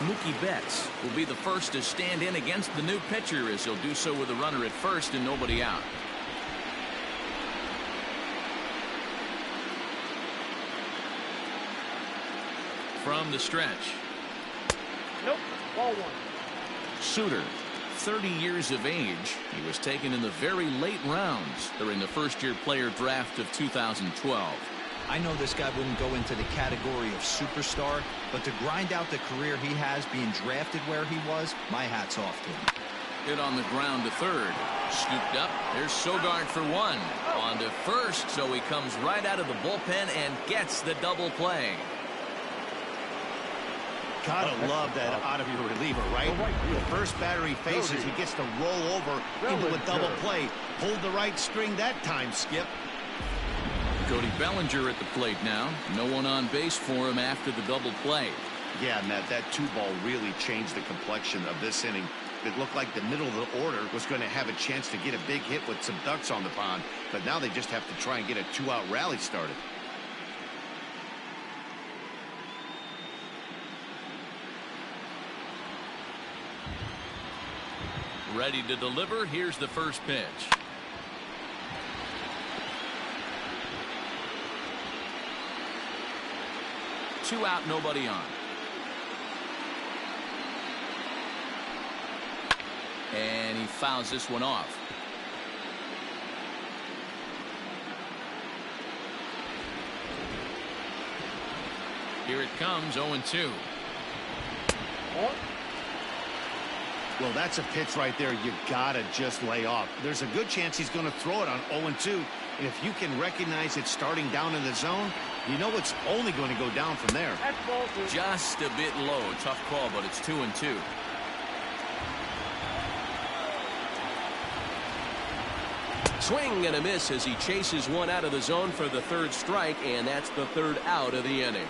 Mookie Betts will be the first to stand in against the new pitcher as he'll do so with a runner at first and nobody out. From the stretch. Nope. Ball 1. Suter, 30 years of age. He was taken in the very late rounds during the first-year player draft of 2012. I know this guy wouldn't go into the category of superstar, but to grind out the career he has being drafted where he was, my hat's off to him. Hit on the ground to third. Scooped up. There's Sogard for 1. On to first, so he comes right out of the bullpen and gets the double play. Gotta love that out of your reliever, right? The first batter he faces, he gets to roll over into a double play. Pulled the right string that time, Skip. Cody Bellinger at the plate now. No one on base for him after the double play. Yeah, Matt, that 2-ball really changed the complexion of this inning. It looked like the middle of the order was going to have a chance to get a big hit with some ducks on the pond, but now they just have to try and get a 2-out rally started. Ready to deliver. Here's the first pitch. Two out, nobody on. And he fouls this one off. Here it comes, 0-2. Well, that's a pitch right there you gotta just lay off. There's a good chance he's going to throw it on 0-2. And if you can recognize it starting down in the zone, you know it's only going to go down from there. That's ball 2. Just a bit low. Tough call, but it's 2-2. Swing and a miss as he chases one out of the zone for the third strike, and that's the third out of the inning.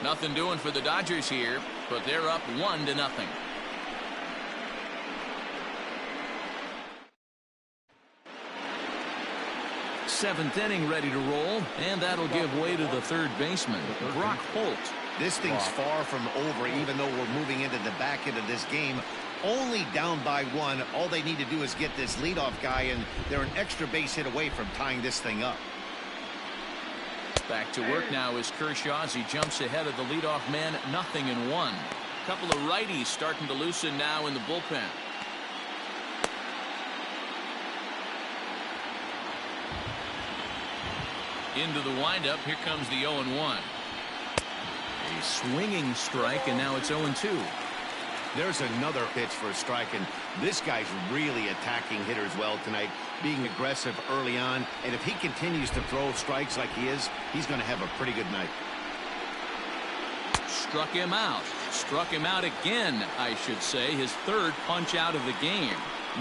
Nothing doing for the Dodgers here, but they're up 1-0. Seventh inning ready to roll, and that'll give way to the third baseman, Brock Holt. This thing's far from over, even though we're moving into the back end of this game. Only down by 1. All they need to do is get this leadoff guy, and they're an extra base hit away from tying this thing up. Back to work now is Kershaw as he jumps ahead of the leadoff man, 0-1. Couple of righties starting to loosen now in the bullpen. Into the windup, here comes the 0-1. A swinging strike, and now it's 0-2. There's another pitch for a strike, and this guy's really attacking hitters well tonight, being aggressive early on, and if he continues to throw strikes like he is, he's going to have a pretty good night. Struck him out. Struck him out again, I should say. His third punch out of the game.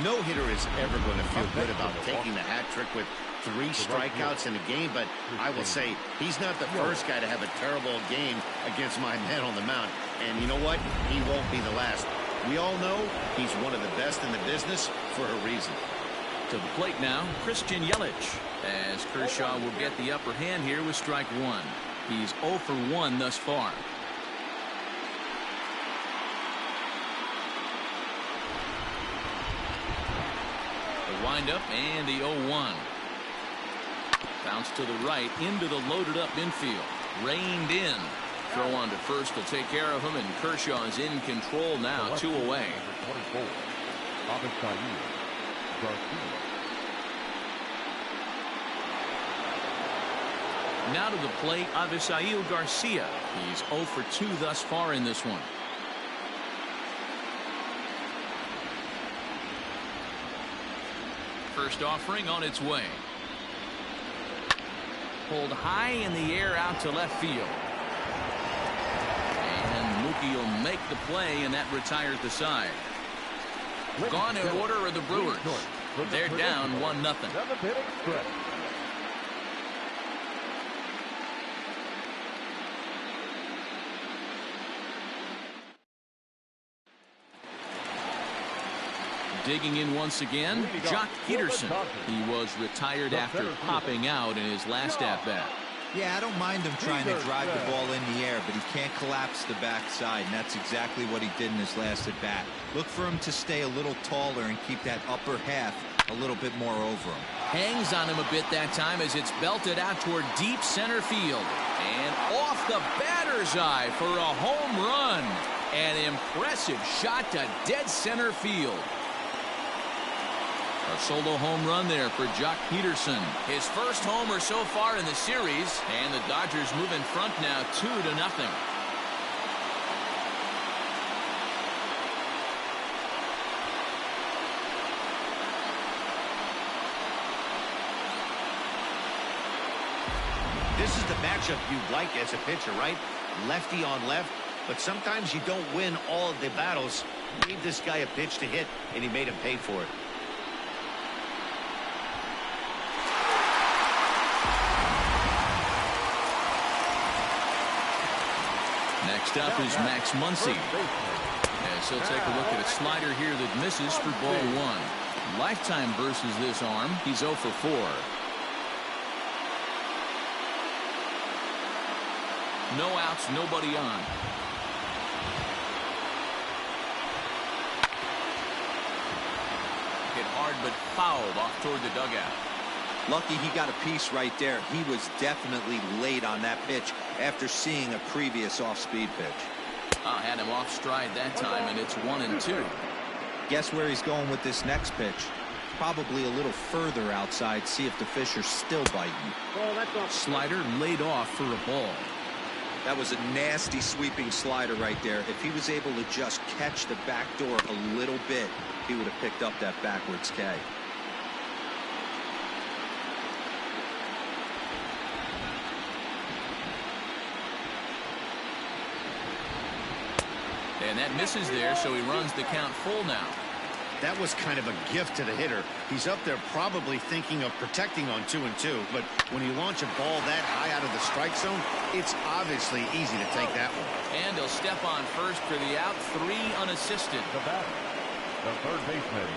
No hitter is ever going to feel good about taking the hat trick with 3 strikeouts in a game, but I will say he's not the first guy to have a terrible game against my man on the mound. And you know what? He won't be the last. We all know he's one of the best in the business for a reason. To the plate now, Christian Yelich, as Kershaw will get the upper hand here with strike 1. He's 0 for 1 thus far. The windup and the 0-1. Bounce to the right into the loaded up infield. Reined in. Throw on to first will take care of him, and Kershaw is in control now, 2 away. Now to the plate, Avisail Garcia. He's 0 for 2 thus far in this one. First offering on its way. Pulled high in the air out to left field. And Mookie will make the play, and that retires the side. Gone in order are the Brewers. They're down 1-0. Digging in once again, Jock Peterson. He was retired after popping out in his last at-bat. Yeah, I don't mind him trying to drive the ball in the air, but he can't collapse the backside, and that's exactly what he did in his last at-bat. Look for him to stay a little taller and keep that upper half a little bit more over him. Hangs on him a bit that time as it's belted out toward deep center field. And off the batter's eye for a home run. An impressive shot to dead center field. A solo home run there for Jock Peterson. His first homer so far in the series, and the Dodgers move in front now 2-0. This is the matchup you like as a pitcher, right? Lefty on left, but sometimes you don't win all of the battles. Gave this guy a pitch to hit, and he made him pay for it. Next up is Max Muncy. As he'll take a look at a slider here that misses for ball 1. Lifetime versus this arm. He's 0 for 4. No outs, nobody on. Hit hard but fouled off toward the dugout. Lucky he got a piece right there. He was definitely late on that pitch after seeing a previous off-speed pitch. Had him off stride that time, and it's 1-2. Guess where he's going with this next pitch? Probably a little further outside. See if the fish are still biting. Slider laid off for a ball. That was a nasty sweeping slider right there. If he was able to just catch the back door a little bit, he would have picked up that backwards K. And that misses there, so he runs the count full now. That was kind of a gift to the hitter. He's up there probably thinking of protecting on 2-2, but when you launch a ball that high out of the strike zone, it's obviously easy to take that one. And he'll step on first for the out, 3 unassisted. The batter, the third baseman,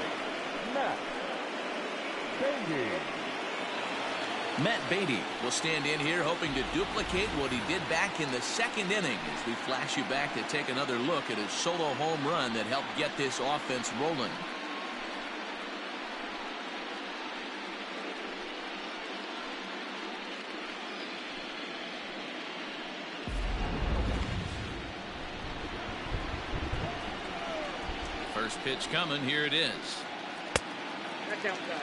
Matt Benji. Matt Beatty will stand in here hoping to duplicate what he did back in the second inning as we flash you back to take another look at his solo home run that helped get this offense rolling. First pitch coming. Here it is. That's outside.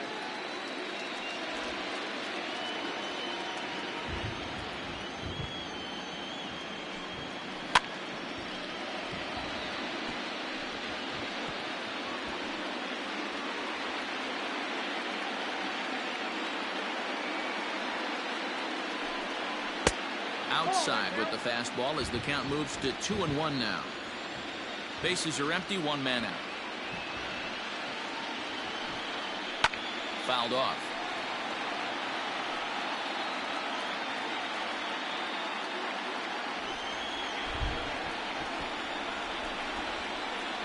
Outside with the fastball as the count moves to 2-1 now. Bases are empty, one man out. Fouled off.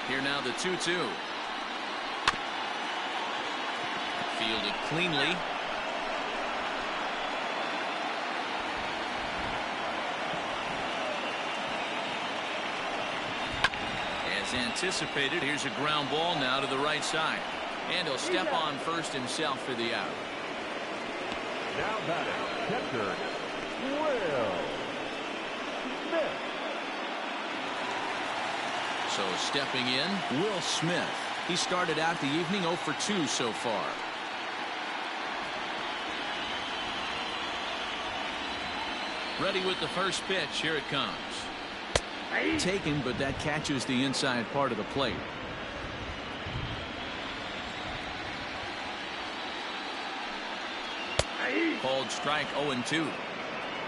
Here now the 2-2. Fielded cleanly. As anticipated, here's a ground ball now to the right side. And he'll step on first himself for the out. Now batting, catcher, Will Smith. So stepping in, Will Smith. He started out the evening 0 for 2 so far. Ready with the first pitch. Here it comes. Taken, but that catches the inside part of the plate. Called strike 0-2.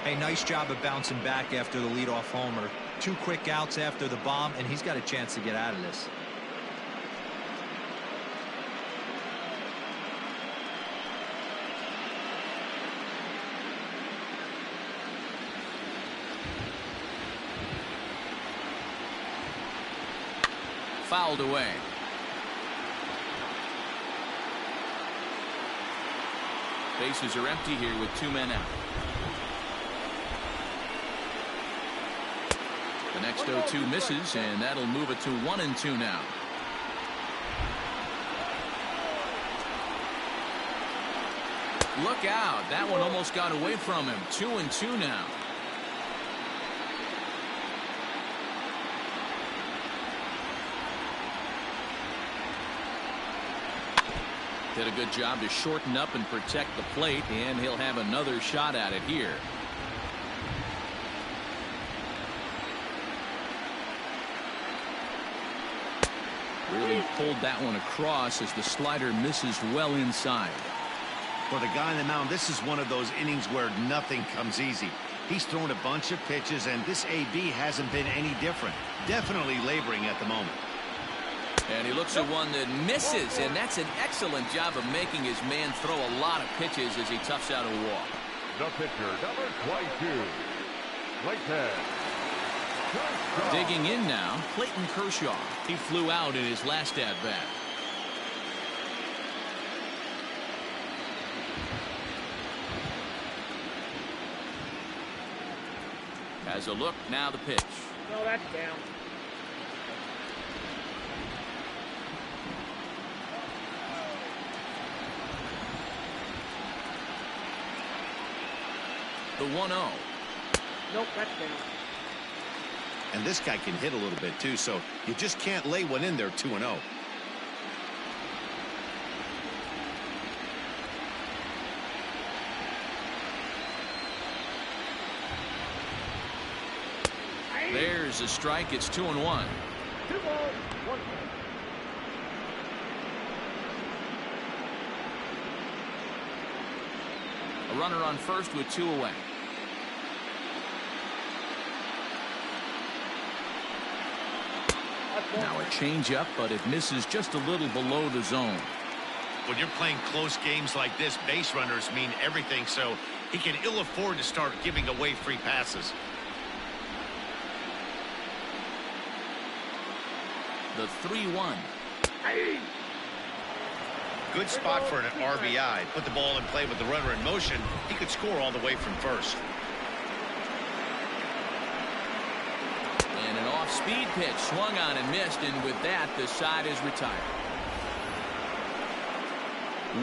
Hey, nice job of bouncing back after the leadoff homer. 2 quick outs after the bomb, and he's got a chance to get out of this. Fouled away. Bases are empty here with 2 men out. The next 0-2 misses, and that'll move it to 1-2 now. Look out. That one almost got away from him. 2-2 now. Did a good job to shorten up and protect the plate, and he'll have another shot at it here. Really pulled that one across as the slider misses well inside. For the guy on the mound, this is one of those innings where nothing comes easy. He's thrown a bunch of pitches, and this AB hasn't been any different. Definitely laboring at the moment. And he looks at one that misses, and that's an excellent job of making his man throw a lot of pitches as he toughs out a walk. The pitcher, number 22, Clayton Kershaw. Digging in now, Clayton Kershaw. He flew out in his last at-bat. Has a look, now the pitch. No, that's down. The 1-0. Nope, that's down. And this guy can hit a little bit too, so you just can't lay one in there 2-0. There's a strike. It's 2-1. 2 balls, 1 strike. A runner on first with 2 away. Now a changeup, but it misses just a little below the zone. When you're playing close games like this, base runners mean everything, so he can ill afford to start giving away free passes. The 3-1. good spot for an RBI. Put the ball in play with the runner in motion. He could score all the way from first. And an off-speed pitch swung on and missed, and with that, the side is retired.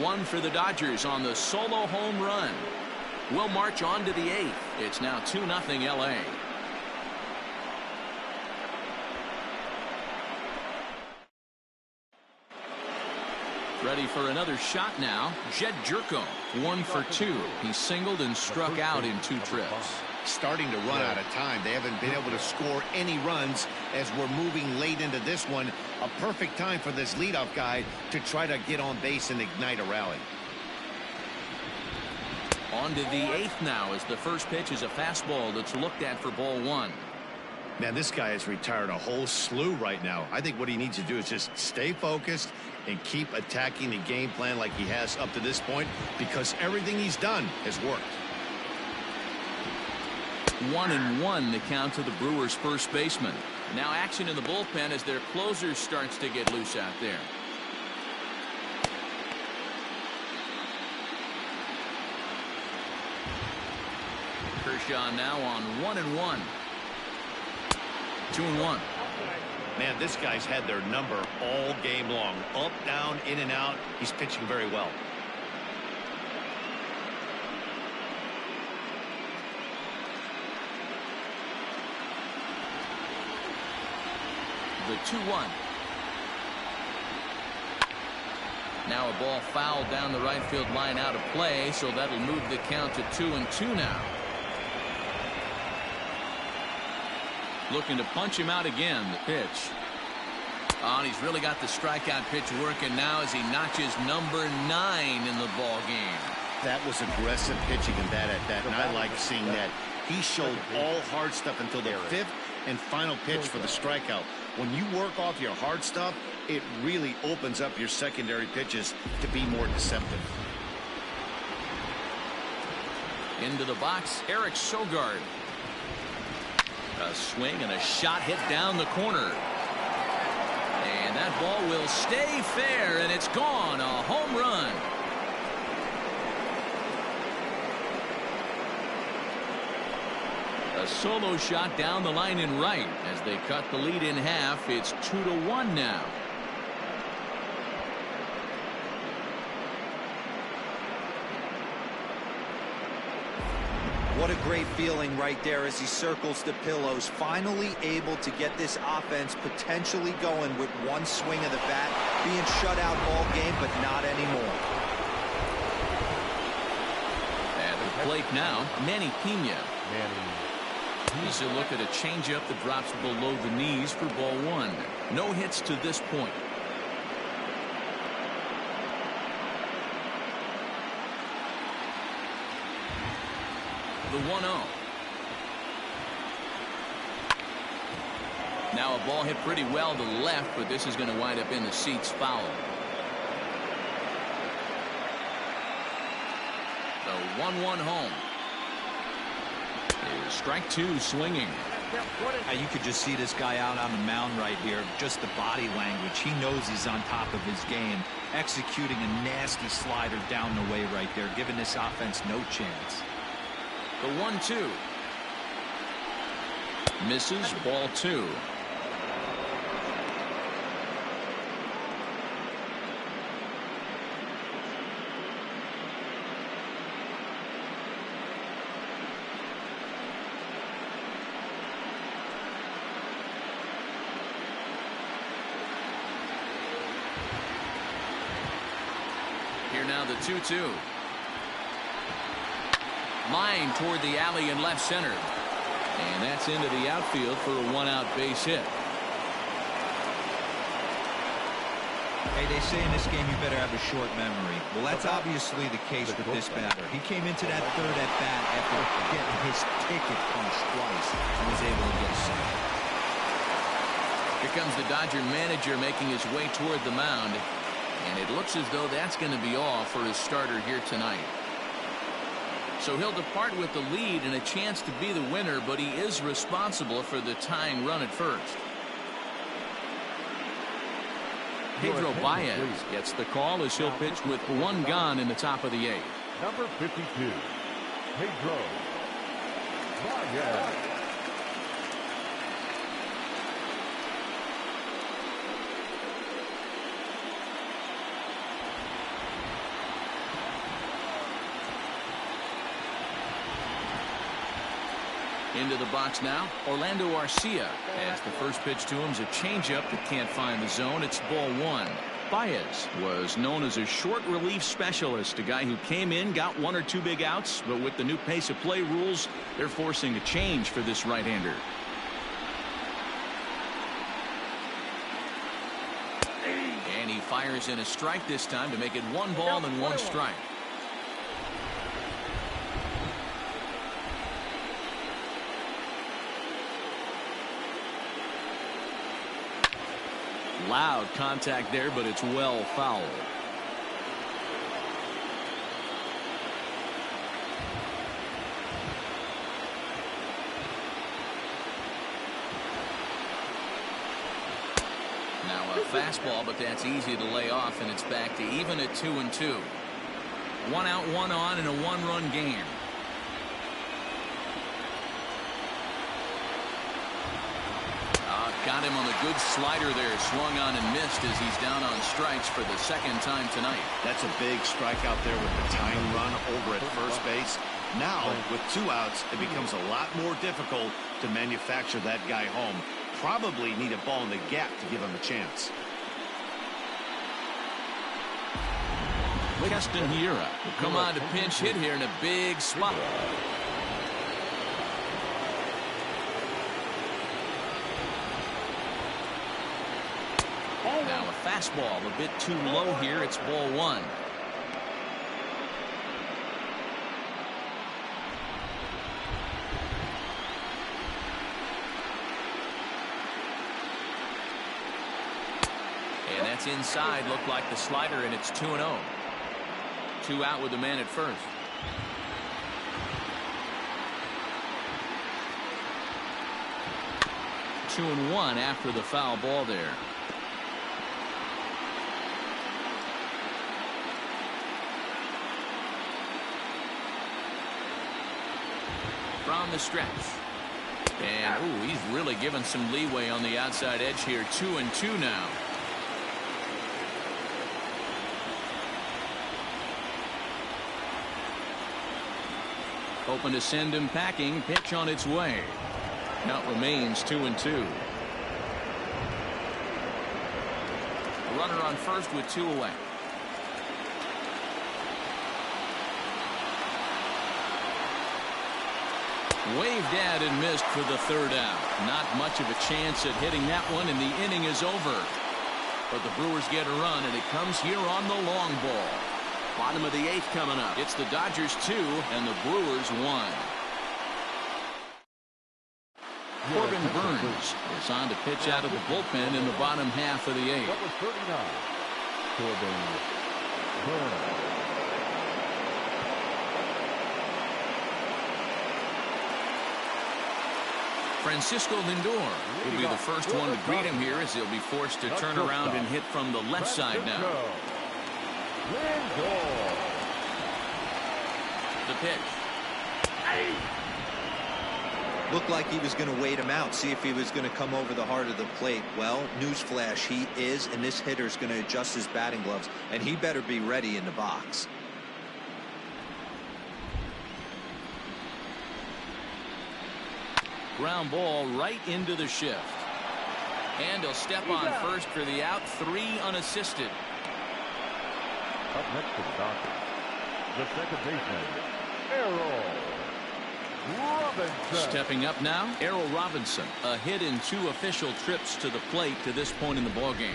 One for the Dodgers on the solo home run. We'll march on to the 8th. It's now 2-0 LA. Ready for another shot now. Jed Jerko, 1 for 2. He singled and struck out in 2 trips. Starting to run out of time. They haven't been able to score any runs as we're moving late into this one. A perfect time for this leadoff guy to try to get on base and ignite a rally. On to the 8th now as the first pitch is a fastball that's looked at for ball 1. Man, this guy has retired a whole slew right now. I think what he needs to do is just stay focused and keep attacking the game plan like he has up to this point, because everything he's done has worked. 1-1 the count to the Brewers' first baseman. Now action in the bullpen as their closer starts to get loose out there. Kershaw now on 1-1. 2-1. Man, this guy's had their number all game long. Up, down, in and out. He's pitching very well. The 2-1. Now a ball fouled down the right field line out of play, so that'll move the count to 2-2 now. Looking to punch him out again. The pitch. Oh, and he's really got the strikeout pitch working now as he notches number 9 in the ball game. That was aggressive pitching and bad at that, and I like seeing that. He showed all hard stuff until the 5th and final pitch for the strikeout. When you work off your hard stuff, it really opens up your secondary pitches to be more deceptive. Into the box, Eric Sogard. A swing and a shot hit down the corner. And that ball will stay fair, and it's gone. A home run. A solo shot down the line in right as they cut the lead in half. It's 2-1 now. What a great feeling right there as he circles the pillows. Finally able to get this offense potentially going with one swing of the bat. Being shut out all game, but not anymore. At the plate now, Manny Pena. He's a look at a changeup that drops below the knees for ball 1. No hits to this point. The 1-0. Now a ball hit pretty well to the left, but this is going to wind up in the seats foul. The 1-1 home. Strike 2 swinging. You could just see this guy out on the mound right here. Just the body language. He knows he's on top of his game. Executing a nasty slider down the way right there, giving this offense no chance. The 1-2. Misses, ball 2. Here now the 2-2. Line toward the alley in left center. And that's into the outfield for a 1-out base hit. Hey, they say in this game you better have a short memory. Well, that's obviously the case with this batter. He came into that third at bat after getting his ticket punched twice and was able to get a second. Here comes the Dodger manager making his way toward the mound. And it looks as though that's going to be all for his starter here tonight. So he'll depart with the lead and a chance to be the winner, but he is responsible for the tying run at first. Pedro Baez gets the call as he'll pitch with one gone in the top of the 8th. Number 52, Pedro Baez. Into the box now, Orlando Arcia. As the first pitch to him is a changeup that can't find the zone. It's ball 1. Baez was known as a short relief specialist, a guy who came in, got 1 or 2 big outs, but with the new pace of play rules, they're forcing a change for this right-hander. And he fires in a strike this time to make it 1 ball and 1 strike. Loud contact there, but it's well fouled. Now a fastball, but that's easy to lay off, and it's back to even at 2-2. 1 out, 1 on in a 1-run game. Got him on a good slider there, swung on and missed as he's down on strikes for the 2nd time tonight. That's a big strikeout there with the tying run over at first base. Now, with 2 outs, it becomes a lot more difficult to manufacture that guy home. Probably need a ball in the gap to give him a chance. Keston Hiura will come on to pinch hit here in a big spot. Now a fastball a bit too low here. It's ball 1. And that's inside. Looked like the slider, and it's 2-0. 2 out with the man at first. Two and 1 after the foul ball there. From the stretch. And ooh, he's really given some leeway on the outside edge here. 2-2 now. Hoping to send him packing. Pitch on its way. Count remains 2-2. A runner on first with 2 away. Waved at and missed for the 3rd out. Not much of a chance at hitting that one, and the inning is over. But the Brewers get a run, and it comes here on the long ball. Bottom of the 8th coming up. It's the Dodgers 2 and the Brewers 1. Corbin Burns is on to pitch out of the bullpen in the bottom half of the 8th. Number 39, Corbin Burns. Francisco Lindor will be the first one to greet him here as he'll be forced to turn around and hit from the left side now. Lindor. The pitch. Looked like he was going to wait him out, see if he was going to come over the heart of the plate. Well, newsflash, he is, and this hitter's going to adjust his batting gloves, and he better be ready in the box. Ground ball right into the shift. And he'll step on first for the out. 3 unassisted. Up next to the Dodgers, the second baseman, Errol Robinson. Stepping up now, Errol Robinson. A hit in 2 official trips to the plate to this point in the ballgame.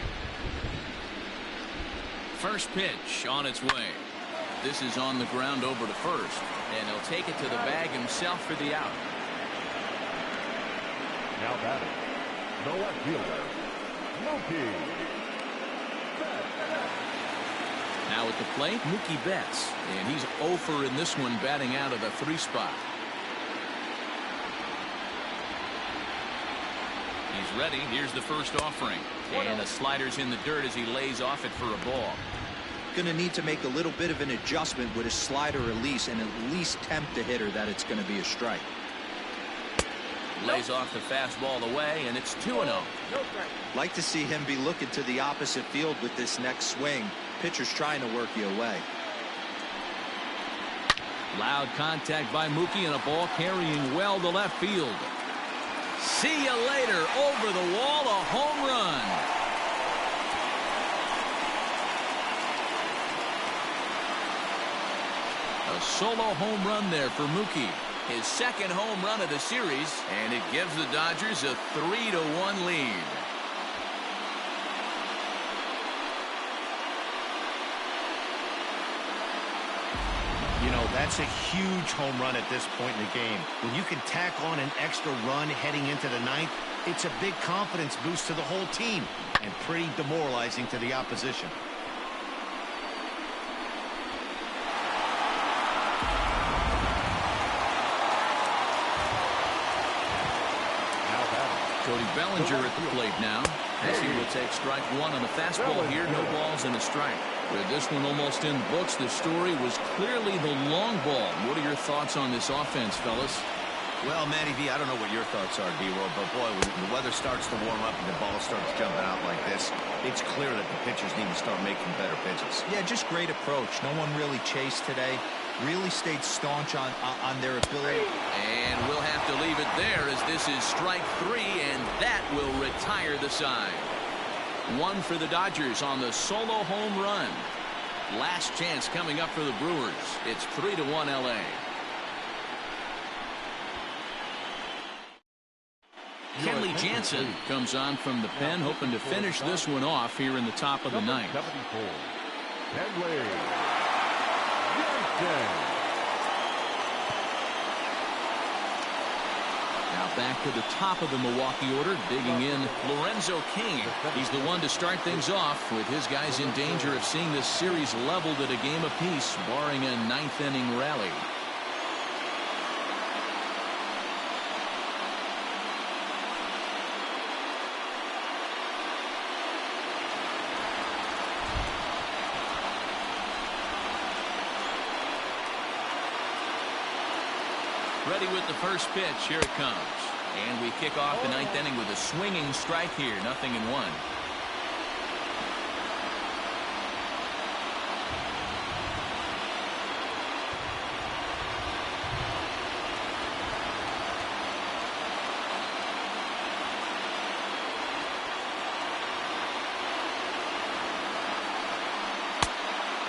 First pitch on its way. This is on the ground over to first. And he'll take it to the bag himself for the out. Now batting, no left fielder, Mookie Betts. Now at the plate, Mookie Betts. And he's 0 for in this one, batting out of the 3 spot. He's ready. Here's the first offering. And the slider's in the dirt as he lays off it for a ball. Going to need to make a little bit of an adjustment with his slider release and at least tempt the hitter that it's going to be a strike. Lays off the fastball away, and it's 2-0. Like to see him be looking to the opposite field with this next swing. Pitcher's trying to work you away. Loud contact by Mookie, and a ball carrying well to left field. See you later. Over the wall, a home run. A solo home run there for Mookie. His second home run of the series, and it gives the Dodgers a 3-1 lead. You know, that's a huge home run at this point in the game. When you can tack on an extra run heading into the ninth, it's a big confidence boost to the whole team and pretty demoralizing to the opposition. Cody Bellinger at the plate now, as he will take strike one on the fastball here. No balls and a strike. With this one almost in books, the story was clearly the long ball. What are your thoughts on this offense, fellas? Well, Matty V, I don't know what your thoughts are, D-Roll, but boy, when the weather starts to warm up and the ball starts jumping out like this, it's clear that the pitchers need to start making better pitches. Yeah, just great approach. No one really chased today. Really stayed staunch on their ability. And we'll have to leave it there, as this is strike three, and that will retire the side. One for the Dodgers on the solo home run. Last chance coming up for the Brewers. It's 3-1 LA. Kenley Jansen comes on from the pen, hoping to finish this one off here in the top of the ninth. Kenley Jansen. Now back to the top of the Milwaukee order, digging in Lorenzo King. He's the one to start things off, with his guys in danger of seeing this series leveled at a game apiece, barring a ninth-inning rally. Ready with the first pitch. Here it comes. And we kick off the ninth inning with a swinging strike here. 0-1.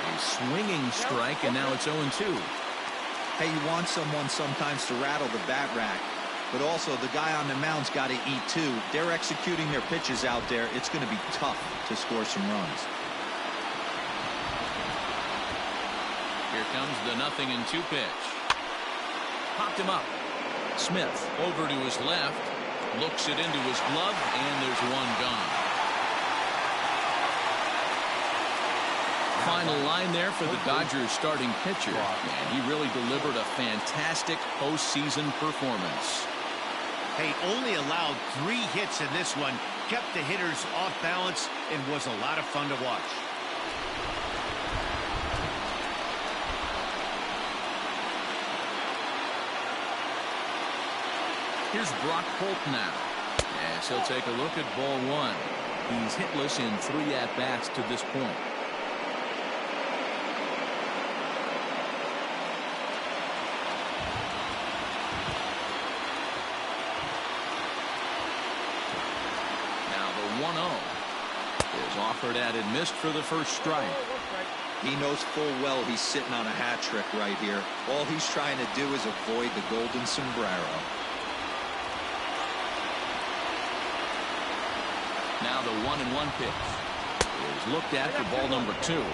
A swinging strike, and now it's 0-2. Hey, you want someone sometimes to rattle the bat rack, but also the guy on the mound's got to eat too. They're executing their pitches out there. It's going to be tough to score some runs. Here comes the 0-2 pitch. Popped him up. Smith over to his left, looks it into his glove, and there's one gone. Final line there for the Dodgers starting pitcher, and he really delivered a fantastic postseason performance. Hey, only allowed 3 hits in this one, kept the hitters off balance, and was a lot of fun to watch. Here's Brock Holt now, as he'll take a look at ball one. He's hitless in 3 at-bats to this point. Is offered at and missed for the first strike. He knows full well he's sitting on a hat trick right here. All he's trying to do is avoid the golden sombrero. Now the 1-1 pitch is looked at for ball number 2.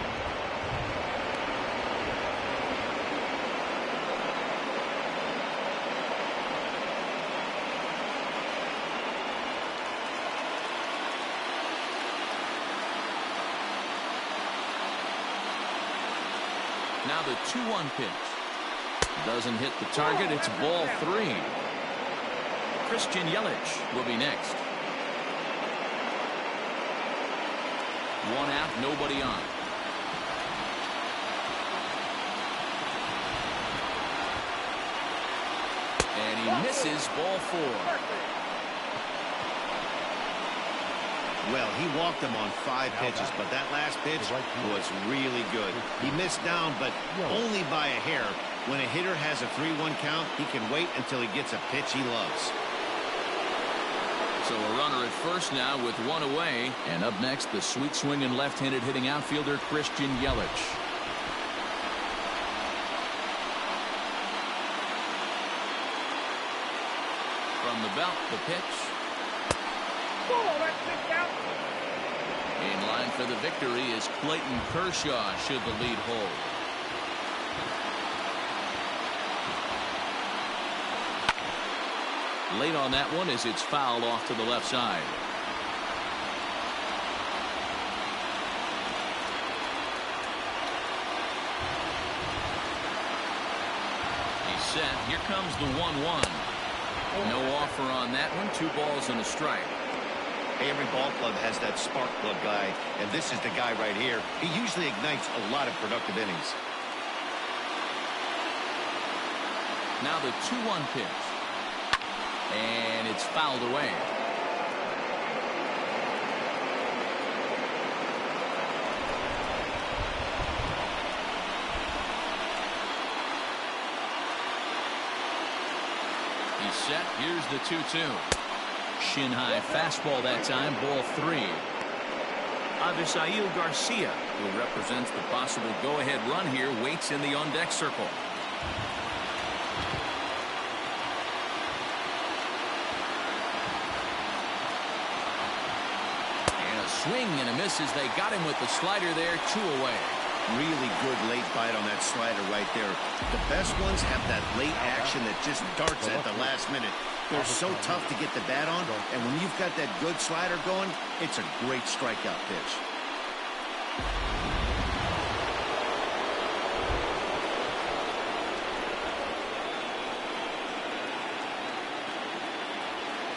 Now the 2-1 pitch. Doesn't hit the target. It's ball 3. Christian Yelich will be next. One out, nobody on. And he misses, ball 4. Well, he walked him on 5 pitches, but that last pitch was really good. He missed down, but only by a hair. When a hitter has a 3-1 count, he can wait until he gets a pitch he loves. So a runner at first now with 1 away. And up next, the sweet swinging left-handed hitting outfielder Christian Yelich. From the belt, the pitch. Oh, that's picked out. In line for the victory is Clayton Kershaw should the lead hold. Late on that one as it's fouled off to the left side. He's set. Here comes the 1-1. No offer on that one. 2 balls and a strike. Hey, every ball club has that spark plug guy, and this is the guy right here. He usually ignites a lot of productive innings. Now the 2-1 pitch. And it's fouled away. He's set. Here's the 2-2. Shin high fastball that time, ball 3. Avisail Garcia, who represents the possible go-ahead run here, waits in the on-deck circle. Swing and a miss as they got him with the slider there. 2 away. Really good late bite on that slider right there. The best ones have that late action that just darts at the last minute. They're so tough to get the bat on, and when you've got that good slider going, it's a great strikeout pitch.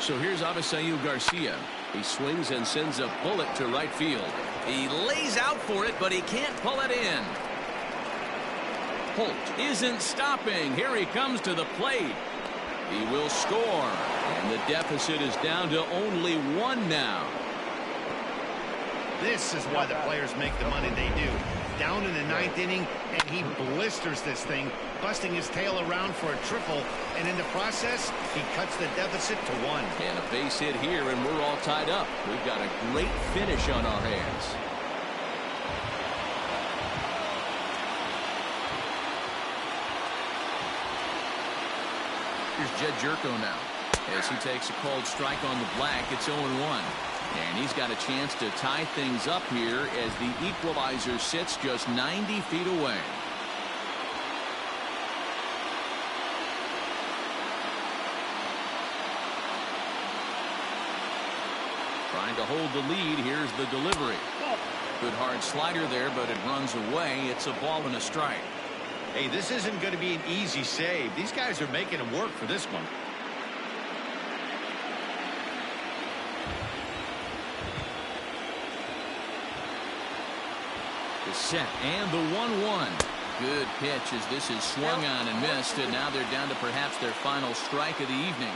So here's Avisail Garcia. He swings and sends a bullet to right field. He lays out for it, but he can't pull it in. Holt isn't stopping. Here he comes to the plate. He will score, and the deficit is down to only 1 now. This is why the players make the money they do. Down in the 9th inning, and he blisters this thing, busting his tail around for a triple, and in the process, he cuts the deficit to 1. And a base hit here, and we're all tied up. We've got a great finish on our hands. Here's Jed Jerko now. As he takes a called strike on the black, it's 0-1. And he's got a chance to tie things up here as the equalizer sits just 90 feet away. Trying to hold the lead. Here's the delivery. Good hard slider there, but it runs away. It's a ball and a strike. Hey, this isn't going to be an easy save. These guys are making him work for this one. The set and the 1-1. Good pitch as this is swung on and missed, and now they're down to perhaps their final strike of the evening.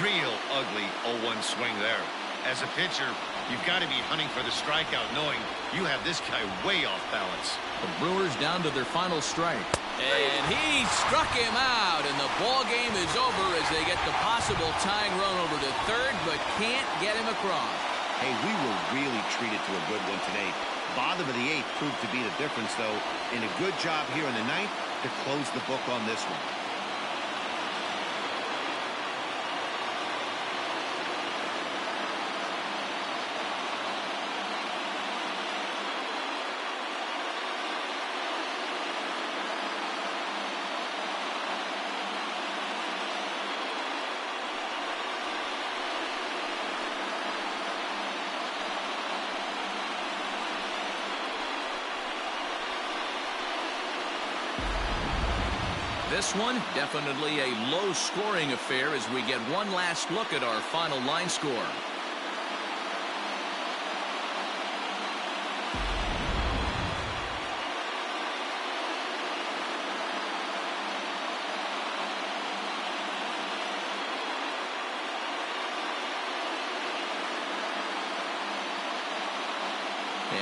Real ugly 0-1 swing there. As a pitcher, you've got to be hunting for the strikeout, knowing you have this guy way off balance. The Brewers down to their final strike. And he struck him out, and the ball game is over as they get the possible tying run over to third, but can't get him across. Hey, we were really treated to a good one today. Bottom of the 8th proved to be the difference, though, and a good job here in the 9th to close the book on this one. This one, definitely a low-scoring affair as we get one last look at our final line score.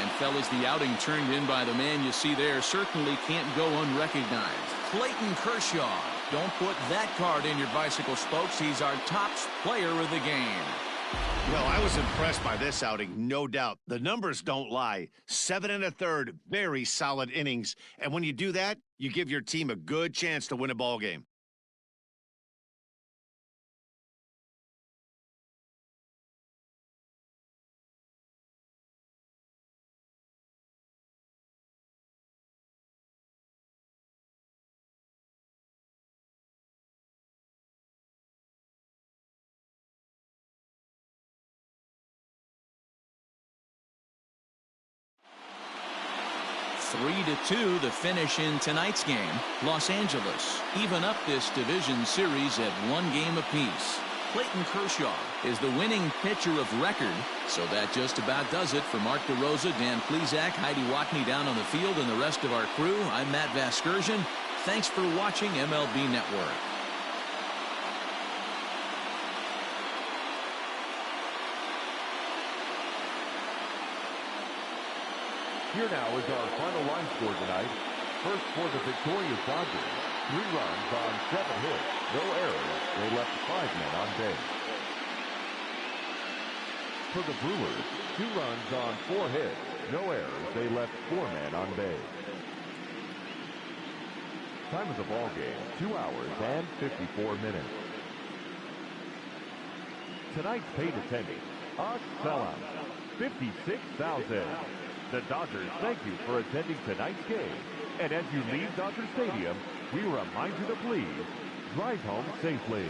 And fellas, the outing turned in by the man you see there certainly can't go unrecognized. Clayton Kershaw. Don't put that card in your bicycle spokes. He's our top player of the game. Well, I was impressed by this outing, no doubt. The numbers don't lie. 7 1/3, very solid innings. And when you do that, you give your team a good chance to win a ball game. Three to 2 the finish in tonight's game. Los Angeles even up this division series at 1 game apiece. Clayton Kershaw is the winning pitcher of record. So that just about does it for Mark DeRosa, Dan Plesac, Heidi Watney down on the field, and the rest of our crew. I'm Matt Vasgersian. Thanks for watching MLB Network. Here now is our final line score tonight. First for the victorious Dodgers, 3 runs on 7 hits, no errors. They left 5 men on base. For the Brewers, 2 runs on 4 hits, no errors. They left 4 men on base. Time of the ball game, 2 hours and 54 minutes. Tonight's paid attendance, a sellout, 56,000. The Dodgers thank you for attending tonight's game. And as you leave Dodger Stadium, we remind you to please drive home safely.